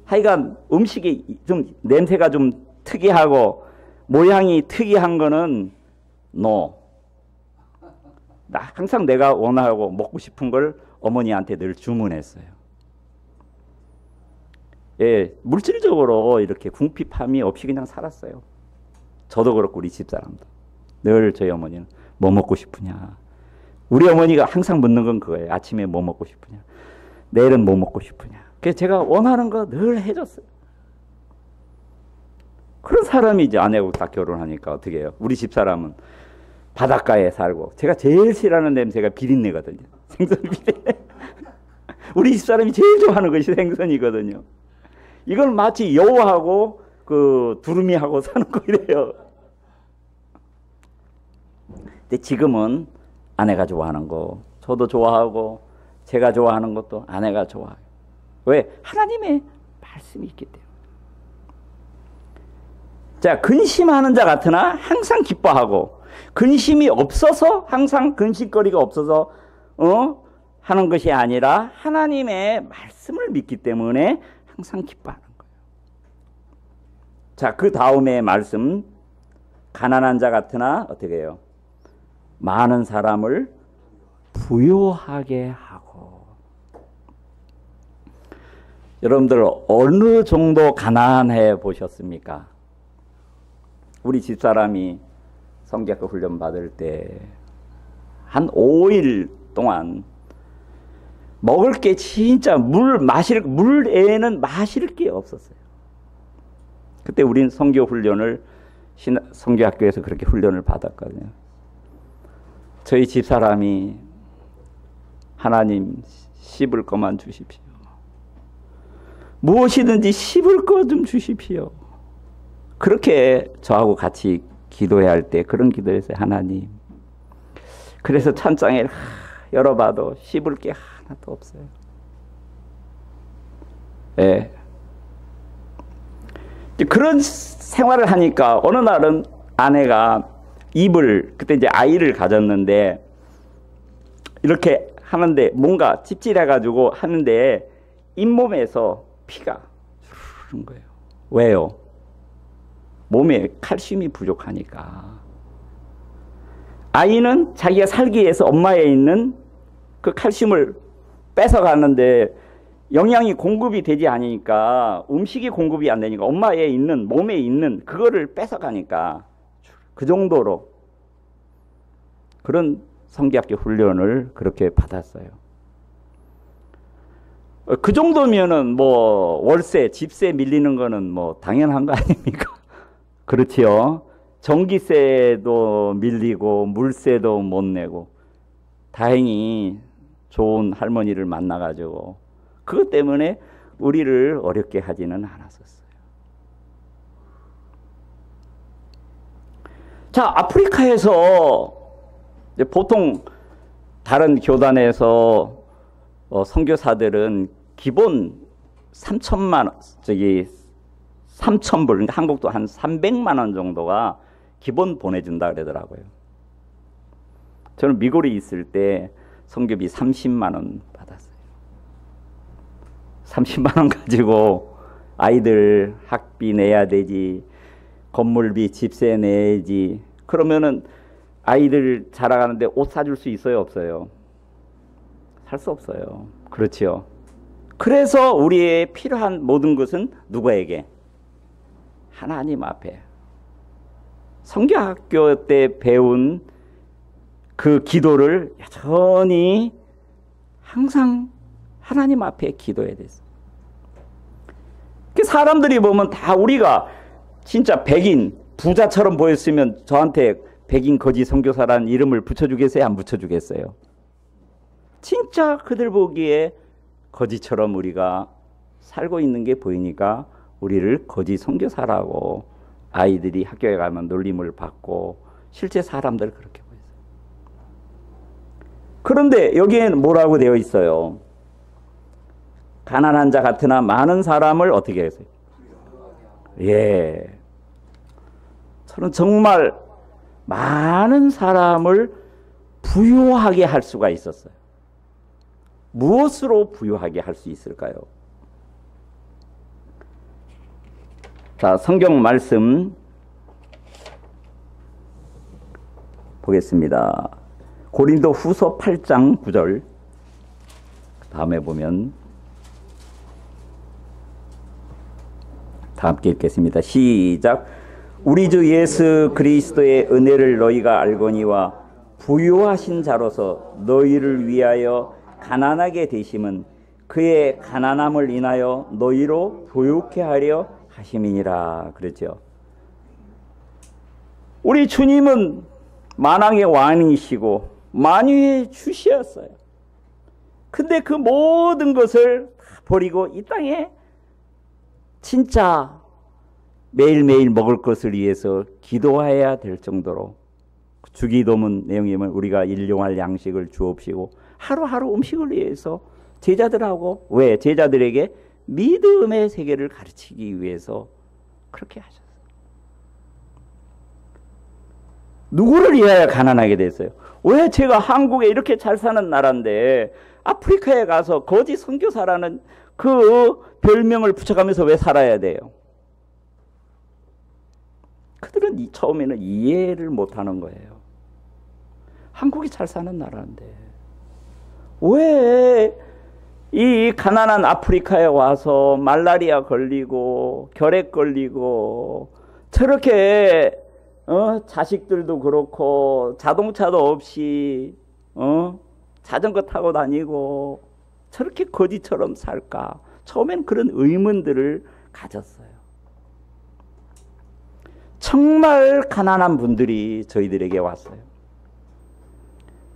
하여간 음식이 좀 냄새가 좀 특이하고 모양이 특이한 거는 no. 나 항상 내가 원하고 먹고 싶은 걸 어머니한테 늘 주문했어요. 예, 물질적으로 이렇게 궁핍함이 없이 그냥 살았어요. 저도 그렇고 우리 집사람도. 늘 저희 어머니는 뭐 먹고 싶으냐. 우리 어머니가 항상 묻는 건 그거예요. 아침에 뭐 먹고 싶으냐. 내일은 뭐 먹고 싶으냐. 그래서 제가 원하는 거 늘 해줬어요. 그런 사람이 이제 아내하고 딱 결혼하니까 어떻게 해요? 우리 집사람은 바닷가에 살고, 제가 제일 싫어하는 냄새가 비린내거든요. 생선 비린내. 우리 집사람이 제일 좋아하는 것이 생선이거든요. 이걸 마치 여우하고 그 두루미하고 사는 거 이래요. 근데 지금은 아내가 좋아하는 거 저도 좋아하고, 제가 좋아하는 것도 아내가 좋아해요. 왜? 하나님의 말씀이 있기 때문에. 자, 근심하는 자 같으나 항상 기뻐하고, 근심이 없어서, 항상 근심거리가 없어서 하는 것이 아니라 하나님의 말씀을 믿기 때문에 항상 기뻐하는 거예요. 자, 그 다음에 말씀, 가난한 자 같으나 어떻게 해요? 많은 사람을 부요하게 하고. 여러분들 어느 정도 가난해 보셨습니까? 우리 집사람이 성경학교 훈련 받을 때 한 5일 동안 먹을 게 진짜 물 외에는 마실 게 없었어요. 그때 우린 성교 훈련을 성교학교에서 그렇게 훈련을 받았거든요. 저희 집사람이 하나님 씹을 것만 주십시오. 무엇이든지 씹을 것 좀 주십시오. 그렇게 저하고 같이 기도해야 할 때 그런 기도했어요. 하나님. 그래서 찬장에 열어봐도 씹을 게 하나도 없어요. 예. 그런 생활을 하니까 어느 날은 아내가 그때 이제 아이를 가졌는데, 이렇게 하는데 뭔가 찝찝해가지고 하는데 잇몸에서 피가 흐르는 거예요. 왜요? 몸에 칼슘이 부족하니까. 아이는 자기가 살기 위해서 엄마에 있는 그 칼슘을 뺏어가는데 영양이 공급이 되지 않으니까, 음식이 공급이 안 되니까 엄마에 있는, 몸에 있는 그거를 뺏어가니까, 그 정도로 그런 성교학교 훈련을 그렇게 받았어요. 그 정도면은 뭐 월세, 집세 밀리는 거는 뭐 당연한 거 아닙니까? 그렇지요. 전기세도 밀리고 물세도 못 내고, 다행히 좋은 할머니를 만나가지고 그것 때문에 우리를 어렵게 하지는 않았었어요. 자, 아프리카에서 보통 다른 교단에서 선교사들은 기본 3,000불, 그러니까 한국도 한 300만 원 정도가 기본 보내준다 그러더라고요. 저는 미국에 있을 때 선교비 30만 원 받았어요. 30만 원 가지고 아이들 학비 내야 되지, 건물비, 집세 내지. 그러면은 아이들 자라가는데 옷 사줄 수 있어요, 없어요? 살 수 없어요. 그렇지요. 그래서 우리의 필요한 모든 것은 누구에게? 하나님 앞에. 성경학교 때 배운 그 기도를 여전히 항상 하나님 앞에 기도해야 됐어. 사람들이 보면 다 우리가 진짜 백인, 부자처럼 보였으면 저한테 백인 거지 선교사라는 이름을 붙여주겠어요? 안 붙여주겠어요? 진짜 그들 보기에 거지처럼 우리가 살고 있는 게 보이니까 우리를 거지 선교사라고 아이들이 학교에 가면 놀림을 받고 실제 사람들 그렇게 보였어요. 그런데 여기에는 뭐라고 되어 있어요? 가난한 자 같으나 많은 사람을 어떻게 했어요? 예. 저는 정말 많은 사람을 부유하게 할 수가 있었어요. 무엇으로 부유하게 할 수 있을까요? 자, 성경 말씀 보겠습니다. 고린도 후서 8장 9절 다음에 보면 다 함께 읽겠습니다. 시작. 우리 주 예수 그리스도의 은혜를 너희가 알거니와 부유하신 자로서 너희를 위하여 가난하게 되심은 그의 가난함을 인하여 너희로 부유케 하려 하심이니라. 그렇죠. 우리 주님은 만왕의 왕이시고 만유의 주시였어요. 근데 그 모든 것을 버리고 이 땅에 진짜 매일매일 먹을 것을 위해서 기도해야 될 정도로 주기도문 내용이면 우리가 일용할 양식을 주옵시고 하루하루 음식을 위해서 제자들하고 왜 제자들에게 믿음의 세계를 가르치기 위해서 그렇게 하셨어요. 누구를 위하여 가난하게 됐어요? 왜 제가 한국에 이렇게 잘 사는 나라인데 아프리카에 가서 거지 선교사라는 그 별명을 붙여가면서 왜 살아야 돼요? 그들은 처음에는 이해를 못하는 거예요. 한국이 잘 사는 나라인데 왜 이 가난한 아프리카에 와서 말라리아 걸리고 결핵 걸리고 저렇게 자식들도 그렇고 자동차도 없이 자전거 타고 다니고 저렇게 거지처럼 살까? 처음엔 그런 의문들을 가졌어요. 정말 가난한 분들이 저희들에게 왔어요.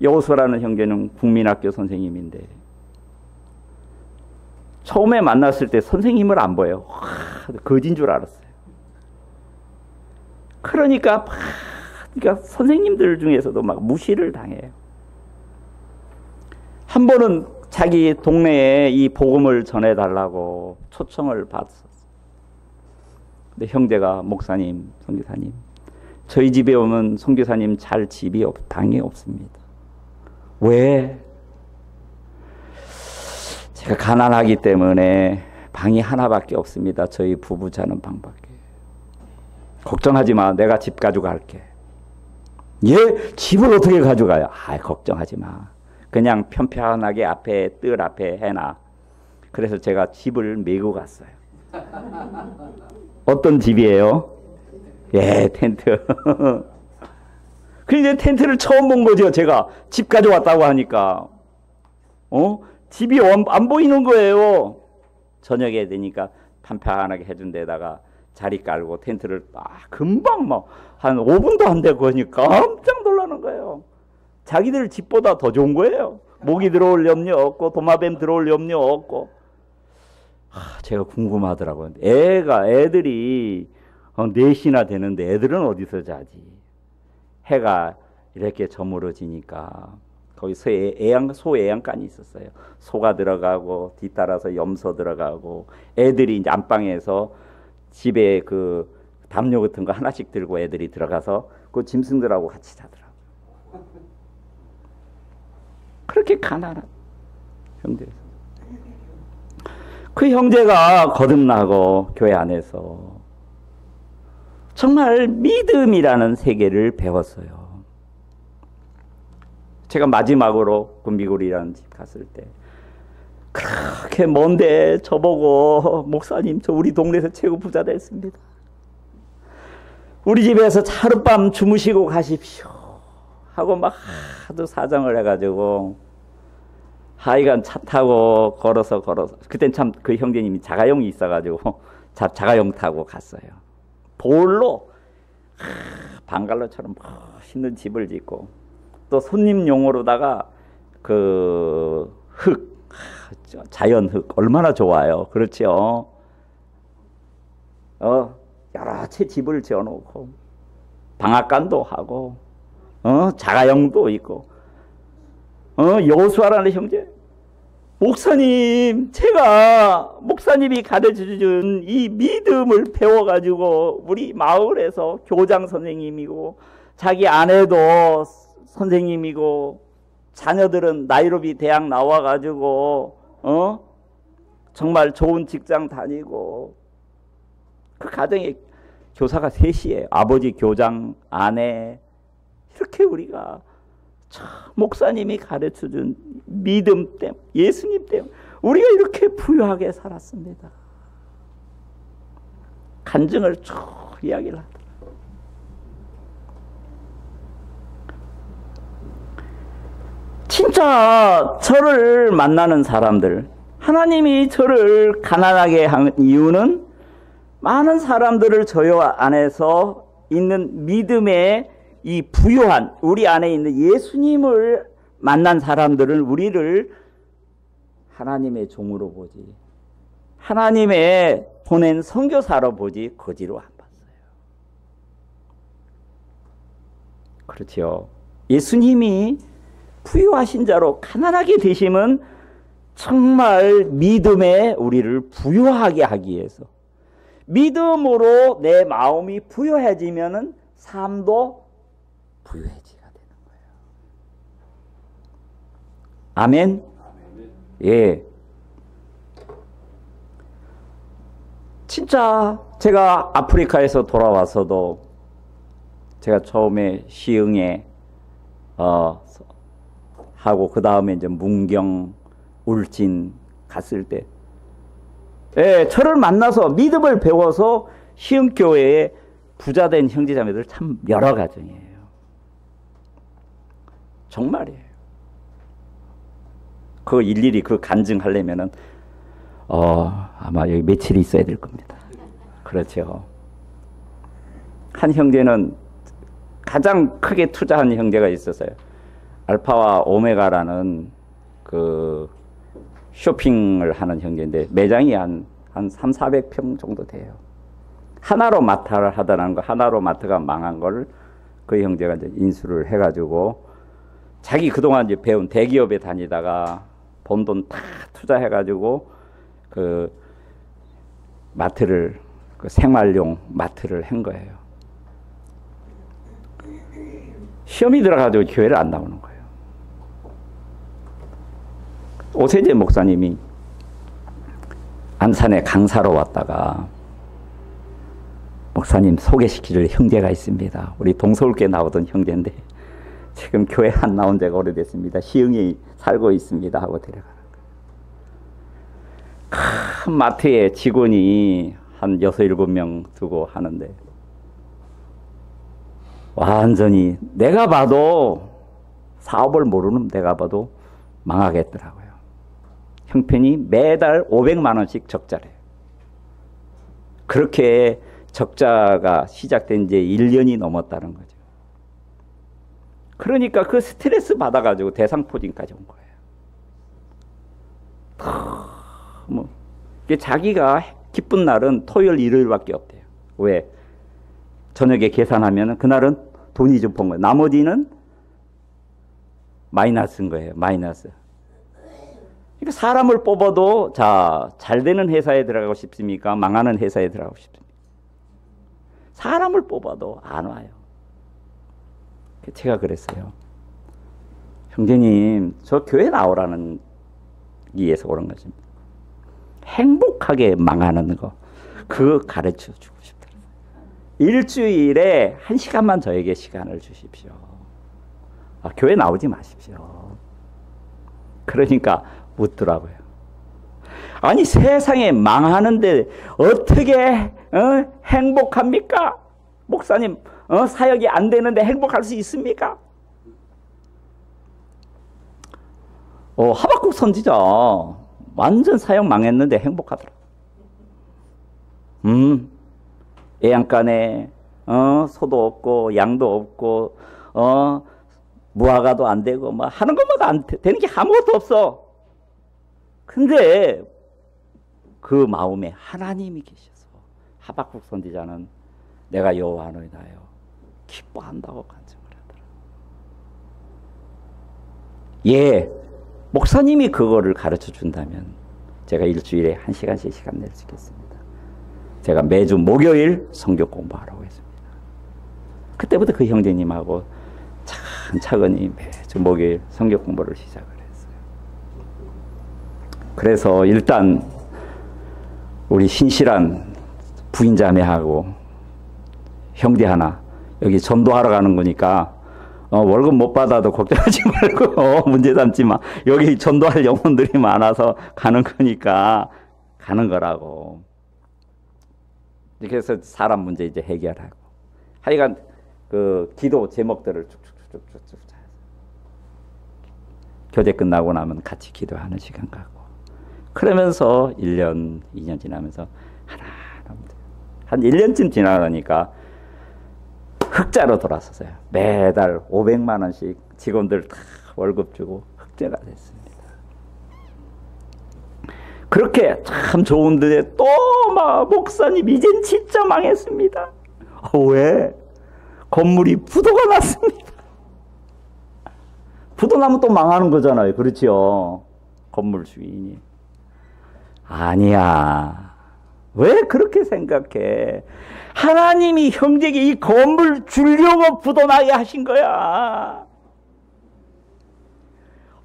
여호수아라는 형제는 국민학교 선생님인데 처음에 만났을 때 선생님을 안 보여요. 거지인 줄 알았어요. 그러니까 선생님들 중에서도 막 무시를 당해요. 한 번은 자기 동네에 이 복음을 전해달라고 초청을 받았어요. 근데 형제가 목사님, 선교사님, 저희 집에 오면 선교사님 잘 방이 없습니다. 왜? 제가 가난하기 때문에 방이 하나밖에 없습니다. 저희 부부 자는 방밖에. 걱정하지 마. 내가 집 가져갈게. 예? 집을 어떻게 가져가요? 걱정하지 마. 그냥 편편하게 앞에 뜰 앞에 해놔. 그래서 제가 집을 메고 갔어요. 어떤 집이에요? 예, 텐트. 그런데 텐트를 처음 본 거죠. 제가 집 가져왔다고 하니까 집이 안 보이는 거예요. 저녁에 되니까 편편하게 해준 데다가 자리 깔고 텐트를 금방 한 5분도 안 되고 하니까 깜짝 놀라는 거예요. 자기들 집보다 더 좋은 거예요. 모기 들어올 염려 없고 도마뱀 들어올 염려 없고. 제가 궁금하더라고요. 애들이 4시나 되는데 애들은 어디서 자지? 해가 이렇게 저물어지니까 거기서 소애양간이 있었어요. 소가 들어가고 뒤따라서 염소 들어가고 애들이 이제 안방에서 집에 그 담요 같은 거 하나씩 들고 애들이 들어가서 그 짐승들하고 같이 자더라고요. 그렇게 가난한 형제였어요. 그 형제가 거듭나고 교회 안에서 정말 믿음이라는 세계를 배웠어요. 제가 마지막으로 그 미국이라는 집 갔을 때 그렇게 먼데 저보고 목사님 저 우리 동네에서 최고 부자 됐습니다. 우리 집에서 하룻밤 주무시고 가십시오 하고 막 하도 사정을 해가지고 하여간 차 타고 걸어서 그땐 참 그 형제님이 자가용이 있어가지고 자가용 타고 갔어요. 볼로 방갈로처럼 멋있는 집을 짓고 또 손님용으로다가 그 흙, 자연 흙 얼마나 좋아요. 그렇죠. 여러 채 집을 지어놓고 방앗간도 하고 자가용도 있고 여호수아라는 형제 목사님 제가 목사님이 가르쳐준 이 믿음을 배워가지고 우리 마을에서 교장 선생님이고 자기 아내도 선생님이고 자녀들은 나이로비 대학 나와가지고 정말 좋은 직장 다니고 그 가정에 교사가 셋이에요. 아버지 교장, 아내 이렇게 우리가 목사님이 가르쳐준 믿음 때문에 예수님 때문에 우리가 이렇게 부유하게 살았습니다. 간증을 쭉 이야기를 하더라고요. 진짜 저를 만나는 사람들, 하나님이 저를 가난하게 한 이유는 많은 사람들을 저희 안에서 있는 믿음의 이 부요한 우리 안에 있는 예수님을 만난 사람들은 우리를 하나님의 종으로 보지 하나님의 보낸 선교사로 보지 거지로 안 봤어요. 그렇죠. 예수님이 부유하신 자로 가난하게 되심은 정말 믿음에 우리를 부유하게 하기 위해서 믿음으로 내 마음이 부유해지면은 삶도 부유해지가 되는 거예요. 아멘? 예. 진짜 제가 아프리카에서 돌아와서도 제가 처음에 시흥에 하고 그 다음에 이제 문경, 울진 갔을 때 예, 저를 만나서 믿음을 배워서 시흥교회에 부자된 형제자매들 참 여러 가정이에요. 정말이에요. 그 일일이 그 간증하려면은 아마 여기 며칠 있어야 될 겁니다. 그렇죠. 한 형제는 가장 크게 투자한 형제가 있었어요. 알파와 오메가라는 그 쇼핑을 하는 형제인데 매장이 한 300~400평 정도 돼요. 하나로 마트를 하다라는 거, 하나로 마트가 망한 걸 그 형제가 이제 인수를 해가지고 자기 그동안 이제 배운 대기업에 다니다가 번 돈 다 투자해가지고 그 마트를 그 생활용 마트를 한 거예요. 시험이 들어가지고 교회를 안 나오는 거예요. 오세재 목사님이 안산에 강사로 왔다가 목사님 소개시켜줄 형제가 있습니다. 우리 동서울교회 나오던 형제인데 지금 교회 안 나온 지가 오래됐습니다. 시흥에 살고 있습니다 하고 데려가는 거예요. 큰 마트에 직원이 한 6~7명 두고 하는데 완전히 내가 봐도 사업을 모르는 내가 봐도 망하겠더라고요. 형편이 매달 500만 원씩 적자래요. 그렇게 적자가 시작된 지 1년이 넘었다는 거죠. 그러니까 그 스트레스 받아가지고 대상포진까지 온 거예요. 뭐 자기가 기쁜 날은 토요일, 일요일밖에 없대요. 왜? 저녁에 계산하면 그날은 돈이 좀 번 거예요. 나머지는 마이너스인 거예요. 마이너스. 그러니까 사람을 뽑아도 자, 잘 되는 회사에 들어가고 싶습니까? 망하는 회사에 들어가고 싶습니까? 사람을 뽑아도 안 와요. 제가 그랬어요. 형제님, 저 교회 나오라는 이에서 그런 것입니다. 행복하게 망하는 거, 그거 가르쳐 주고 싶더라고요. 일주일에 1시간만 저에게 시간을 주십시오. 교회 나오지 마십시오. 그러니까 묻더라고요. 아니 세상에 망하는데 어떻게 행복합니까? 목사님 사역이 안 되는데 행복할 수 있습니까? 하박국 선지자 완전 사역 망했는데 행복하더라. 애양간에 소도 없고 양도 없고 무화과도 안 되고 막 하는 것마다 안 되는 게 아무것도 없어. 근데 그 마음에 하나님이 계셔서 하박국 선지자는 내가 여호와노이다요 기뻐한다고 간증을 하더라. 예, 목사님이 그거를 가르쳐 준다면 제가 일주일에 1시간씩 시간 낼 수 있겠습니다. 제가 매주 목요일 성경 공부하라고 했습니다. 그때부터 그 형제님하고 차근차근히 매주 목요일 성경 공부를 시작을 했어요. 그래서 일단 우리 신실한 부인자매하고 형제 하나 여기 전도하러 가는 거니까 월급 못 받아도 걱정하지 말고 문제 삼지 마. 여기 전도할 영혼들이 많아서 가는 거니까 가는 거라고. 이렇게 해서 사람 문제 이제 해결하고. 하여간 그 기도 제목들을 쭉쭉쭉쭉쭉 교제 끝나고 나면 같이 기도하는 시간 갖고. 그러면서 1년, 2년 지나면서 한 1년쯤 지나가니까 흑자로 돌아섰어요. 매달 500만 원씩 직원들 다 월급 주고 흑자가 됐습니다. 그렇게 참 좋은데 또 막 목사님 이젠 진짜 망했습니다. 왜? 건물이 부도가 났습니다. 부도 나면 또 망하는 거잖아요. 그렇죠? 건물 주인이. 아니야. 왜 그렇게 생각해? 하나님이 형제에게 이 건물 주려고 부도나게 하신 거야.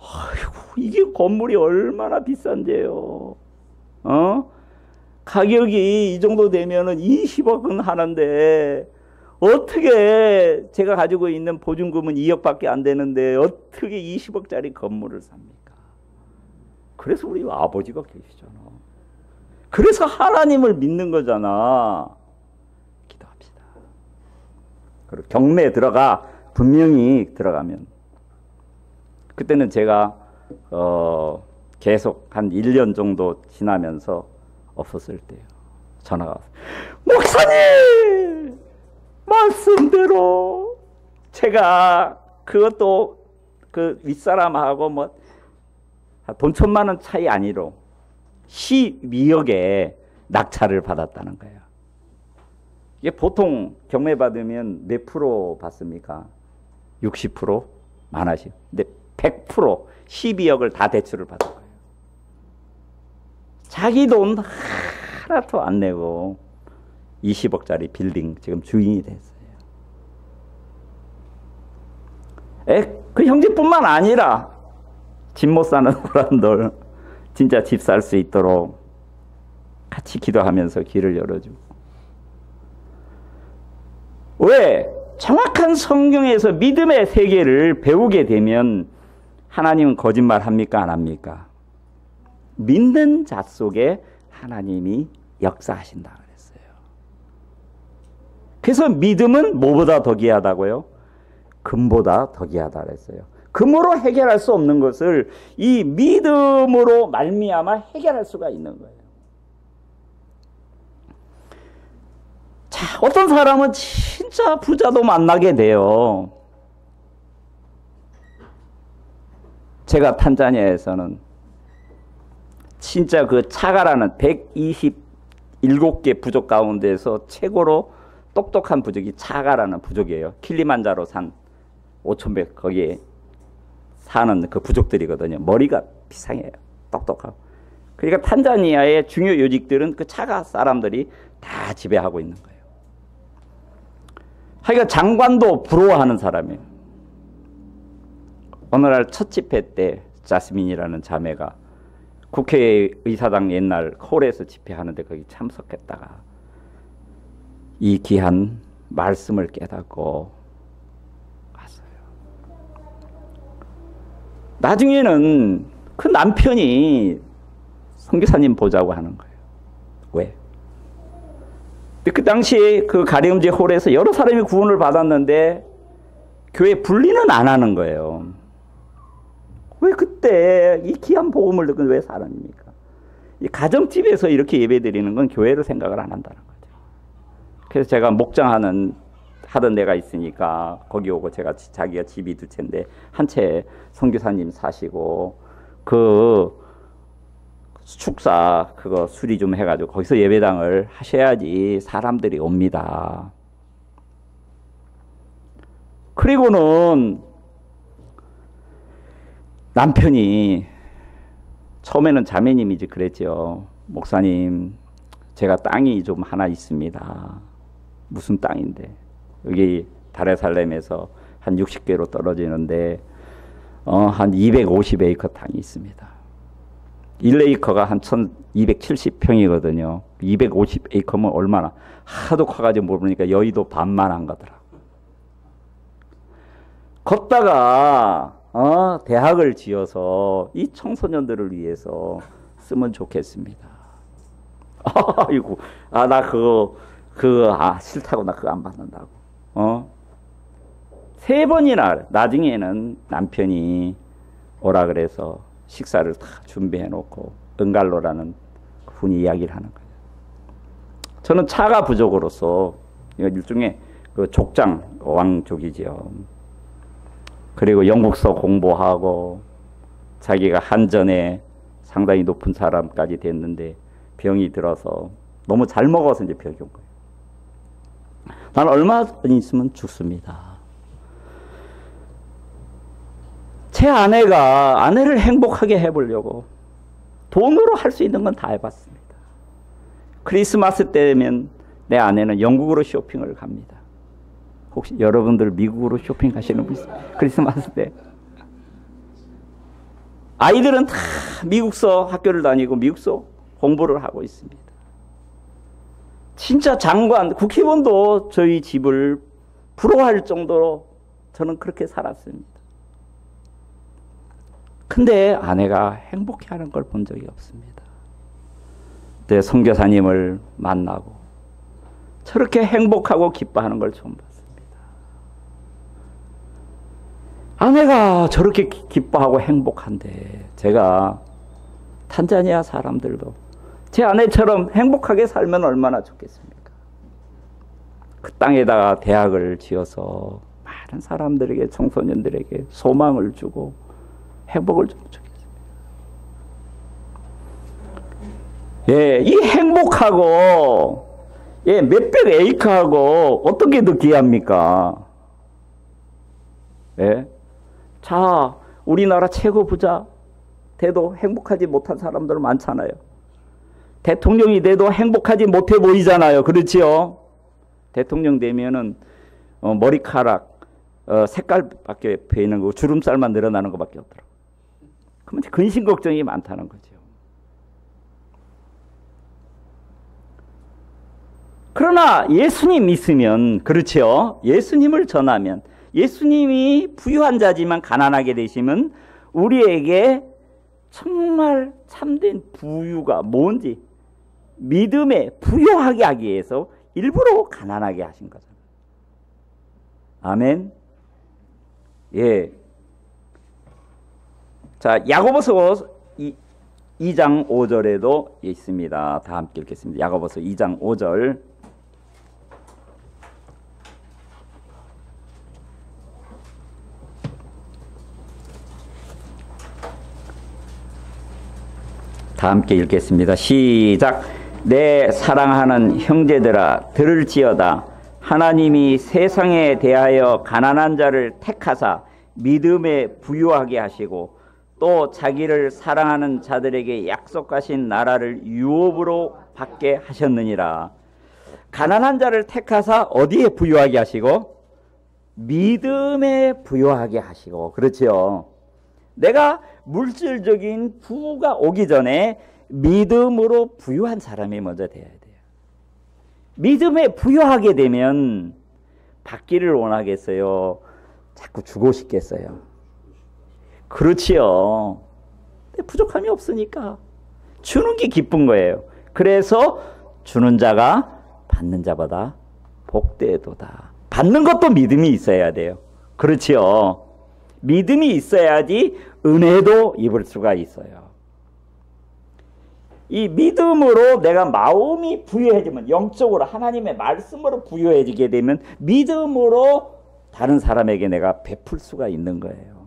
아이고, 이게 건물이 얼마나 비싼데요. 가격이 이 정도 되면은 20억은 하는데, 어떻게 제가 가지고 있는 보증금은 2억밖에 안 되는데, 어떻게 20억짜리 건물을 삽니까? 그래서 우리 아버지가 계시잖아. 그래서 하나님을 믿는 거잖아. 기도합시다. 그리고 경매에 들어가, 분명히 들어가면. 그때는 제가 계속 한 1년 정도 지나면서 없었을 때요. 전화가 왔어요. 목사님! 말씀대로 제가 그것도 그 윗사람하고 뭐 돈 1,000만 원 차이 아니로 12억에 낙찰을 받았다는 거예요. 이게 보통 경매 받으면 몇 프로 받습니까? 60%? 많아지. 근데 100% 12억을 다 대출을 받은 거예요. 자기 돈 하나도 안 내고 20억짜리 빌딩 지금 주인이 됐어요. 그 형제뿐만 아니라 집 못 사는 사람들 진짜 집 살 수 있도록 같이 기도하면서 길을 열어주고. 왜? 정확한 성경에서 믿음의 세계를 배우게 되면 하나님은 거짓말 합니까? 안 합니까? 믿는 자 속에 하나님이 역사하신다 그랬어요. 그래서 믿음은 뭐보다 더 귀하다고요? 금보다 더 귀하다 그랬어요. 금으로 해결할 수 없는 것을 이 믿음으로 말미암아 해결할 수가 있는 거예요. 자, 어떤 사람은 진짜 부자도 만나게 돼요. 제가 탄자니아에서는 진짜 그 차가라는 127개 부족 가운데서 최고로 똑똑한 부족이 차가라는 부족이에요. 킬리만자로 산 5,100 거기에 사는 그 부족들이거든요. 머리가 비상해요. 똑똑하고. 그러니까 탄자니아의 중요 요직들은 그 차가 사람들이 다 지배하고 있는 거예요. 하여간 장관도 부러워하는 사람이에요. 어느 날 첫 집회 때 자스민이라는 자매가 국회의사당 옛날 홀에서 집회하는데 거기 참석했다가 이 귀한 말씀을 깨닫고 갔어요. 나중에는 그 남편이 선교사님 보자고 하는 거예요. 왜? 그 당시에 그 가림제 홀에서 여러 사람이 구원을 받았는데 교회 분리는 안 하는 거예요. 왜 그때 이 귀한 복음을 듣고 왜 사람입니까? 이 가정집에서 이렇게 예배드리는 건 교회로 생각을 안 한다는 거죠. 그래서 제가 목장하던 데가 있으니까 거기 오고 제가 자기가 집이 두 채인데 한 채 선교사님 사시고 그 축사 그거 수리 좀 해가지고 거기서 예배당을 하셔야지 사람들이 옵니다. 그리고는 남편이 처음에는 자매님이지 그랬죠. 목사님, 제가 땅이 좀 하나 있습니다. 무슨 땅인데? 여기 다레살렘에서 한 60개로 떨어지는데 한 250에이커 땅이 있습니다. 1에이커가 한 1270평이거든요. 250에이커면 얼마나? 하도 커가지고 모르니까 여의도 반만 한 거더라. 걷다가 대학을 지어서 이 청소년들을 위해서 쓰면 좋겠습니다. 아이고, 나 그거 싫다고 나 그거 안 받는다고. 3번이나 나중에는 남편이 오라 그래서 식사를 다 준비해 놓고 은갈로라는 분이 이야기를 하는 거예요. 저는 차가 부족으로서 일종의 그 족장 왕족이지요. 그리고 영국서 공부하고 자기가 한전에 상당히 높은 사람까지 됐는데 병이 들어서 너무 잘 먹어서 이제 병이 온 거예요. 난 얼마 있으면 죽습니다. 제 아내를 행복하게 해보려고 돈으로 할 수 있는 건 다 해봤습니다. 크리스마스 때면 내 아내는 영국으로 쇼핑을 갑니다. 혹시 여러분들 미국으로 쇼핑 가시는 분 있어요? 크리스마스 때. 아이들은 다 미국서 학교를 다니고 미국서 공부를 하고 있습니다. 진짜 장관, 국회의원도 저희 집을 부러워할 정도로 저는 그렇게 살았습니다. 근데 아내가 행복해하는 걸 본 적이 없습니다. 그때 선교사님을 만나고 저렇게 행복하고 기뻐하는 걸 처음 봤습니다. 아내가 저렇게 기뻐하고 행복한데 제가 탄자니아 사람들도 제 아내처럼 행복하게 살면 얼마나 좋겠습니까? 그 땅에다가 대학을 지어서 많은 사람들에게, 청소년들에게 소망을 주고 행복을 좀 주겠습니다. 예, 이 행복하고 몇백 에이커하고 어떤 게 더 귀합니까? 예? 자, 우리나라 최고 부자 돼도 행복하지 못한 사람들 많잖아요. 대통령이 돼도 행복하지 못해 보이잖아요. 그렇지요? 대통령 되면은 머리카락 색깔밖에 보이는 거, 주름살만 늘어나는 것밖에 없더라고요. 그러면 근심 걱정이 많다는 거죠. 그러나 예수님 있으면, 그렇죠? 예수님을 전하면, 예수님이 부유한 자지만 가난하게 되시면 우리에게 정말 참된 부유가 뭔지 믿음에 부유하게 하기 위해서 일부러 가난하게 하신 거잖아요. 아멘. 예. 자, 야고보서 2장 5절에도 있습니다. 다 함께 읽겠습니다. 야고보서 2장 5절. 다 함께 읽겠습니다. 시작. 내 사랑하는 형제들아 들을지어다. 하나님이 세상에 대하여 가난한 자를 택하사 믿음에 부유하게 하시고 또 자기를 사랑하는 자들에게 약속하신 나라를 유업으로 받게 하셨느니라. 가난한 자를 택하사 어디에 부유하게 하시고? 믿음에 부유하게 하시고. 그렇지요. 내가 물질적인 부가 오기 전에 믿음으로 부유한 사람이 먼저 돼야 돼요. 믿음에 부여하게 되면 받기를 원하겠어요? 자꾸 주고 싶겠어요? 그렇지요. 부족함이 없으니까 주는 게 기쁜 거예요. 그래서 주는 자가 받는 자보다 복되도다. 받는 것도 믿음이 있어야 돼요. 그렇지요. 믿음이 있어야지 은혜도 입을 수가 있어요. 이 믿음으로 내가 마음이 부여해지면, 영적으로 하나님의 말씀으로 부여해지게 되면 믿음으로 다른 사람에게 내가 베풀 수가 있는 거예요.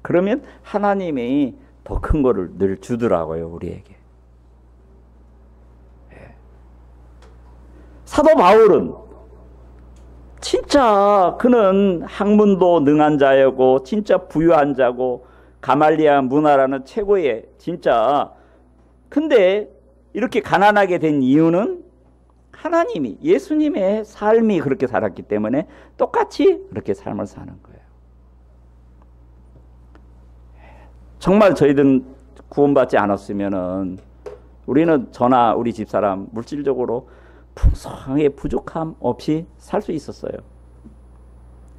그러면 하나님이 더 큰 거를 늘 주더라고요, 우리에게. 사도 바울은 진짜 그는 학문도 능한 자였고 진짜 부유한 자고 가말리아 문화라는 최고의 진짜, 근데 이렇게 가난하게 된 이유는 하나님이, 예수님의 삶이 그렇게 살았기 때문에 똑같이 그렇게 삶을 사는 거예요. 정말 저희들은 구원받지 않았으면은 우리는 저나 우리 집사람 물질적으로 풍성하게 부족함 없이 살 수 있었어요.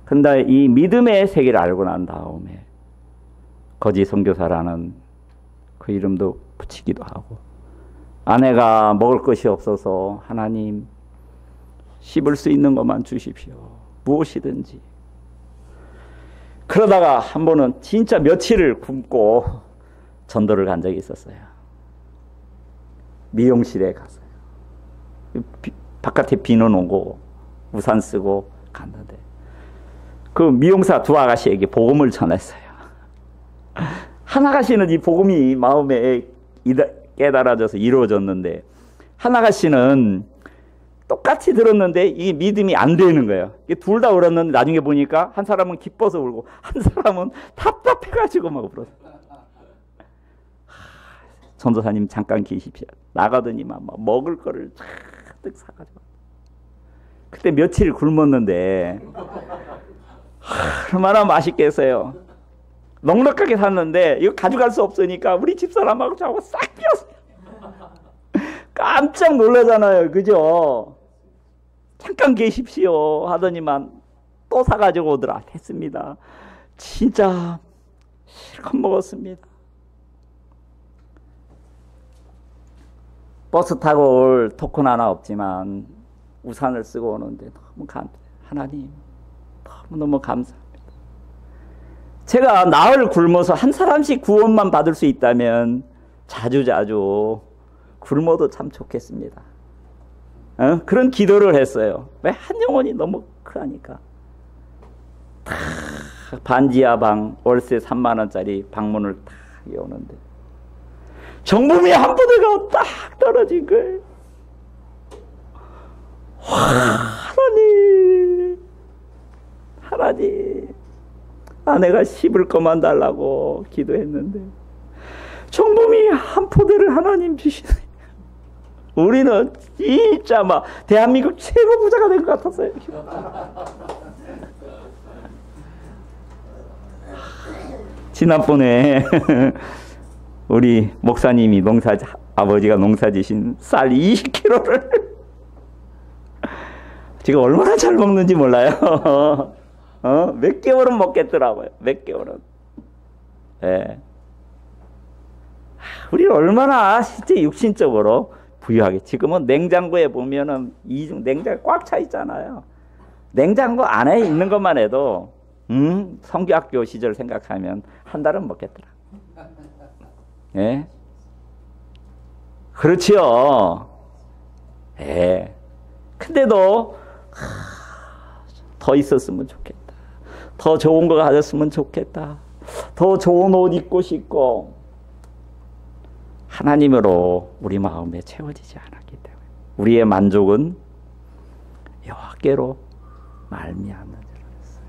근데 이 믿음의 세계를 알고 난 다음에 거지 선교사라는 그 이름도 붙이기도 하고, 아내가 먹을 것이 없어서 하나님 씹을 수 있는 것만 주십시오. 무엇이든지. 그러다가 한 번은 진짜 며칠을 굶고 전도를 간 적이 있었어요. 미용실에 갔어요. 바깥에 비는 오고 우산 쓰고 갔는데 그 미용사 두 아가씨에게 복음을 전했어요. 한 아가씨는 이 복음이 마음에 깨달아져서 이루어졌는데, 한 아가씨는 똑같이 들었는데 이 믿음이 안 되는 거예요. 둘 다 울었는데 나중에 보니까 한 사람은 기뻐서 울고 한 사람은 답답해가지고 막 울었어요. 전도사님 잠깐 계십시오. 나가더니만 막 먹을 거를 잔뜩 사가지고. 그때 며칠 굶었는데 얼마나 맛있겠어요. 넉넉하게 샀는데 이거 가져갈 수 없으니까 우리 집사람하고 저하고 싹 비웠어요. 깜짝 놀라잖아요. 그죠? 잠깐 계십시오 하더니만 또 사가지고 오더라. 했습니다. 진짜 실컷 먹었습니다. 버스 타고 올 토큰 하나 없지만 우산을 쓰고 오는데 너무 하나님 너무너무 감사합니다. 제가 나흘 굶어서 한 사람씩 구원만 받을 수 있다면 자주자주 굶어도 참 좋겠습니다. 그런 기도를 했어요. 왜? 한 영혼이 너무 크니까. 반지하 방 월세 3만 원짜리 방문을 딱 여는데 정부미 한 부대가 딱 떨어진 거예요. 하나님, 아내가 씹을 것만 달라고 기도했는데 정부미 한 포대를 하나님 주시네. 우리는 진짜 막 대한민국 최고 부자가 된 것 같았어요. 지난번에 우리 목사님이 아버지가 농사지신 쌀 20kg를 지금 얼마나 잘 먹는지 몰라요. 몇 개월은 먹겠더라고요. 몇 개월은. 예. 우리는 얼마나 진짜 육신적으로 부유하게. 지금은 냉장고에 보면은 이중 냉장고 꽉 차 있잖아요. 냉장고 안에 있는 것만 해도 성교학교 시절 생각하면 한 달은 먹겠더라. 예. 그렇지요. 예. 근데도 더 있었으면 좋겠다. 더 좋은 거 가졌으면 좋겠다. 더 좋은 옷 입고 싶고. 하나님으로 우리 마음에 채워지지 않았기 때문에 우리의 만족은 여호와께로 말미암는 줄 알았어요.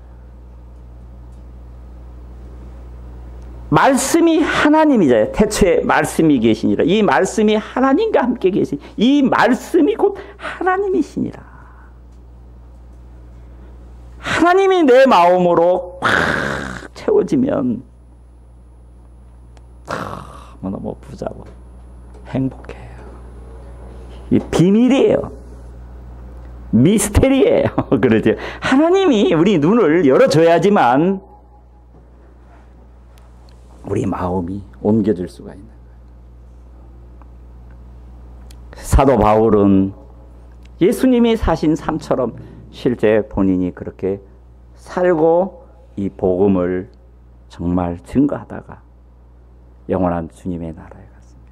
말씀이 하나님이잖아요. 태초에 말씀이 계시니라. 이 말씀이 하나님과 함께 계신, 이 말씀이 곧 하나님이시니라. 하나님이 내 마음으로 팍 채워지면 너무 부자고 행복해요. 이 비밀이에요. 미스테리예요. 그렇죠. 하나님이 우리 눈을 열어줘야지만 우리 마음이 옮겨질 수가 있는 거예요. 사도 바울은 예수님이 사신 삶처럼 실제 본인이 그렇게 살고 이 복음을 정말 증거하다가 영원한 주님의 나라에 갔습니다.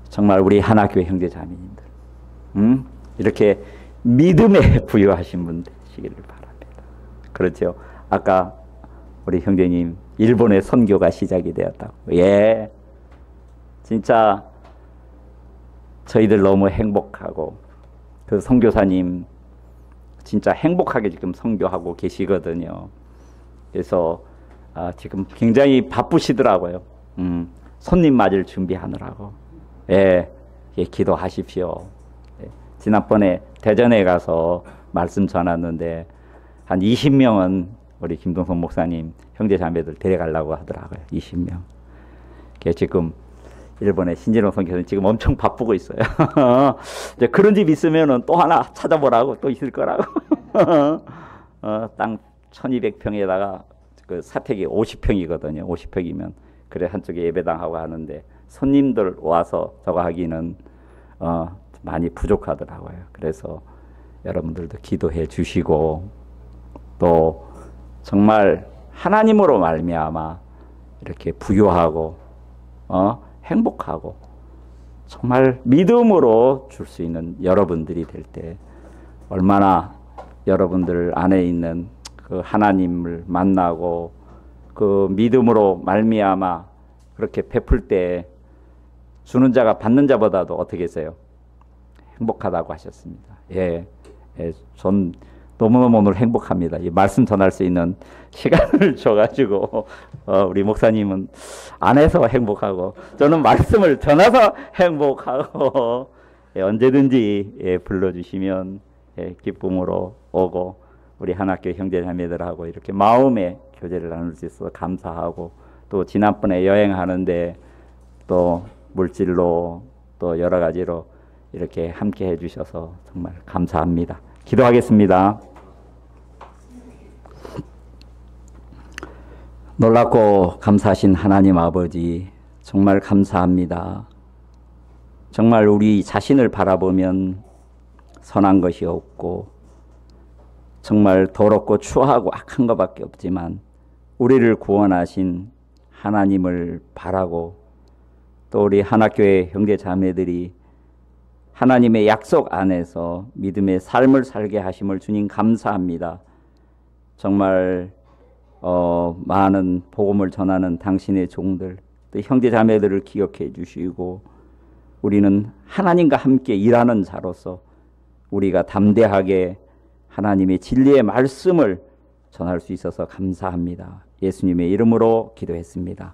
정말 우리 하나교회 형제자매님들, 이렇게 믿음에 부유하신 분 되시기를 바랍니다. 그렇죠. 아까 우리 형제님 일본의 선교가 시작이 되었다고. 예, 진짜 저희들 너무 행복하고 그 선교사님 진짜 행복하게 지금 선교하고 계시거든요. 그래서 지금 굉장히 바쁘시더라고요. 손님 맞을 준비하느라고. 예, 예, 기도하십시오. 예, 지난번에 대전에 가서 말씀 전했는데 한 20명은 우리 김동선 목사님 형제 자매들 데려가려고 하더라고요. 20명. 지금 일본의 신진호 선교사님 지금 엄청 바쁘고 있어요. 이제 그런 집 있으면은 또 하나 찾아보라고 또 있을 거라고. 땅 1200평에다가 그 사택이 50평이거든요. 50평이면 그래 한쪽에 예배당하고 하는데 손님들 와서 저거 하기는 많이 부족하더라고요. 그래서 여러분들도 기도해 주시고 또 정말 하나님으로 말미암아 이렇게 부유하고 행복하고 정말 믿음으로 줄 수 있는 여러분들이 될 때 얼마나 여러분들 안에 있는 그 하나님을 만나고 그 믿음으로 말미암아 그렇게 베풀 때 주는 자가 받는 자보다도 어떻게 했어요? 행복하다고 하셨습니다. 예, 예, 전 너무너무 오늘 행복합니다. 이 말씀 전할 수 있는 시간을 줘가지고 우리 목사님은 안에서 행복하고 저는 말씀을 전해서 행복하고 예, 언제든지 예, 불러주시면 예, 기쁨으로 오고 우리 하나교회 형제자매들하고 이렇게 마음의 교제를 나눌 수 있어서 감사하고 또 지난번에 여행하는데 또 물질로 또 여러 가지로 이렇게 함께 해주셔서 정말 감사합니다. 기도하겠습니다. 놀랍고 감사하신 하나님 아버지 정말 감사합니다. 정말 우리 자신을 바라보면 선한 것이 없고 정말 더럽고 추하고 악한 것밖에 없지만 우리를 구원하신 하나님을 바라고 또 우리 하나교회 형제 자매들이 하나님의 약속 안에서 믿음의 삶을 살게 하심을 주님 감사합니다. 정말 많은 복음을 전하는 당신의 종들 또 형제 자매들을 기억해 주시고 우리는 하나님과 함께 일하는 자로서 우리가 담대하게 하나님의 진리의 말씀을 전할 수 있어서 감사합니다. 예수님의 이름으로 기도했습니다.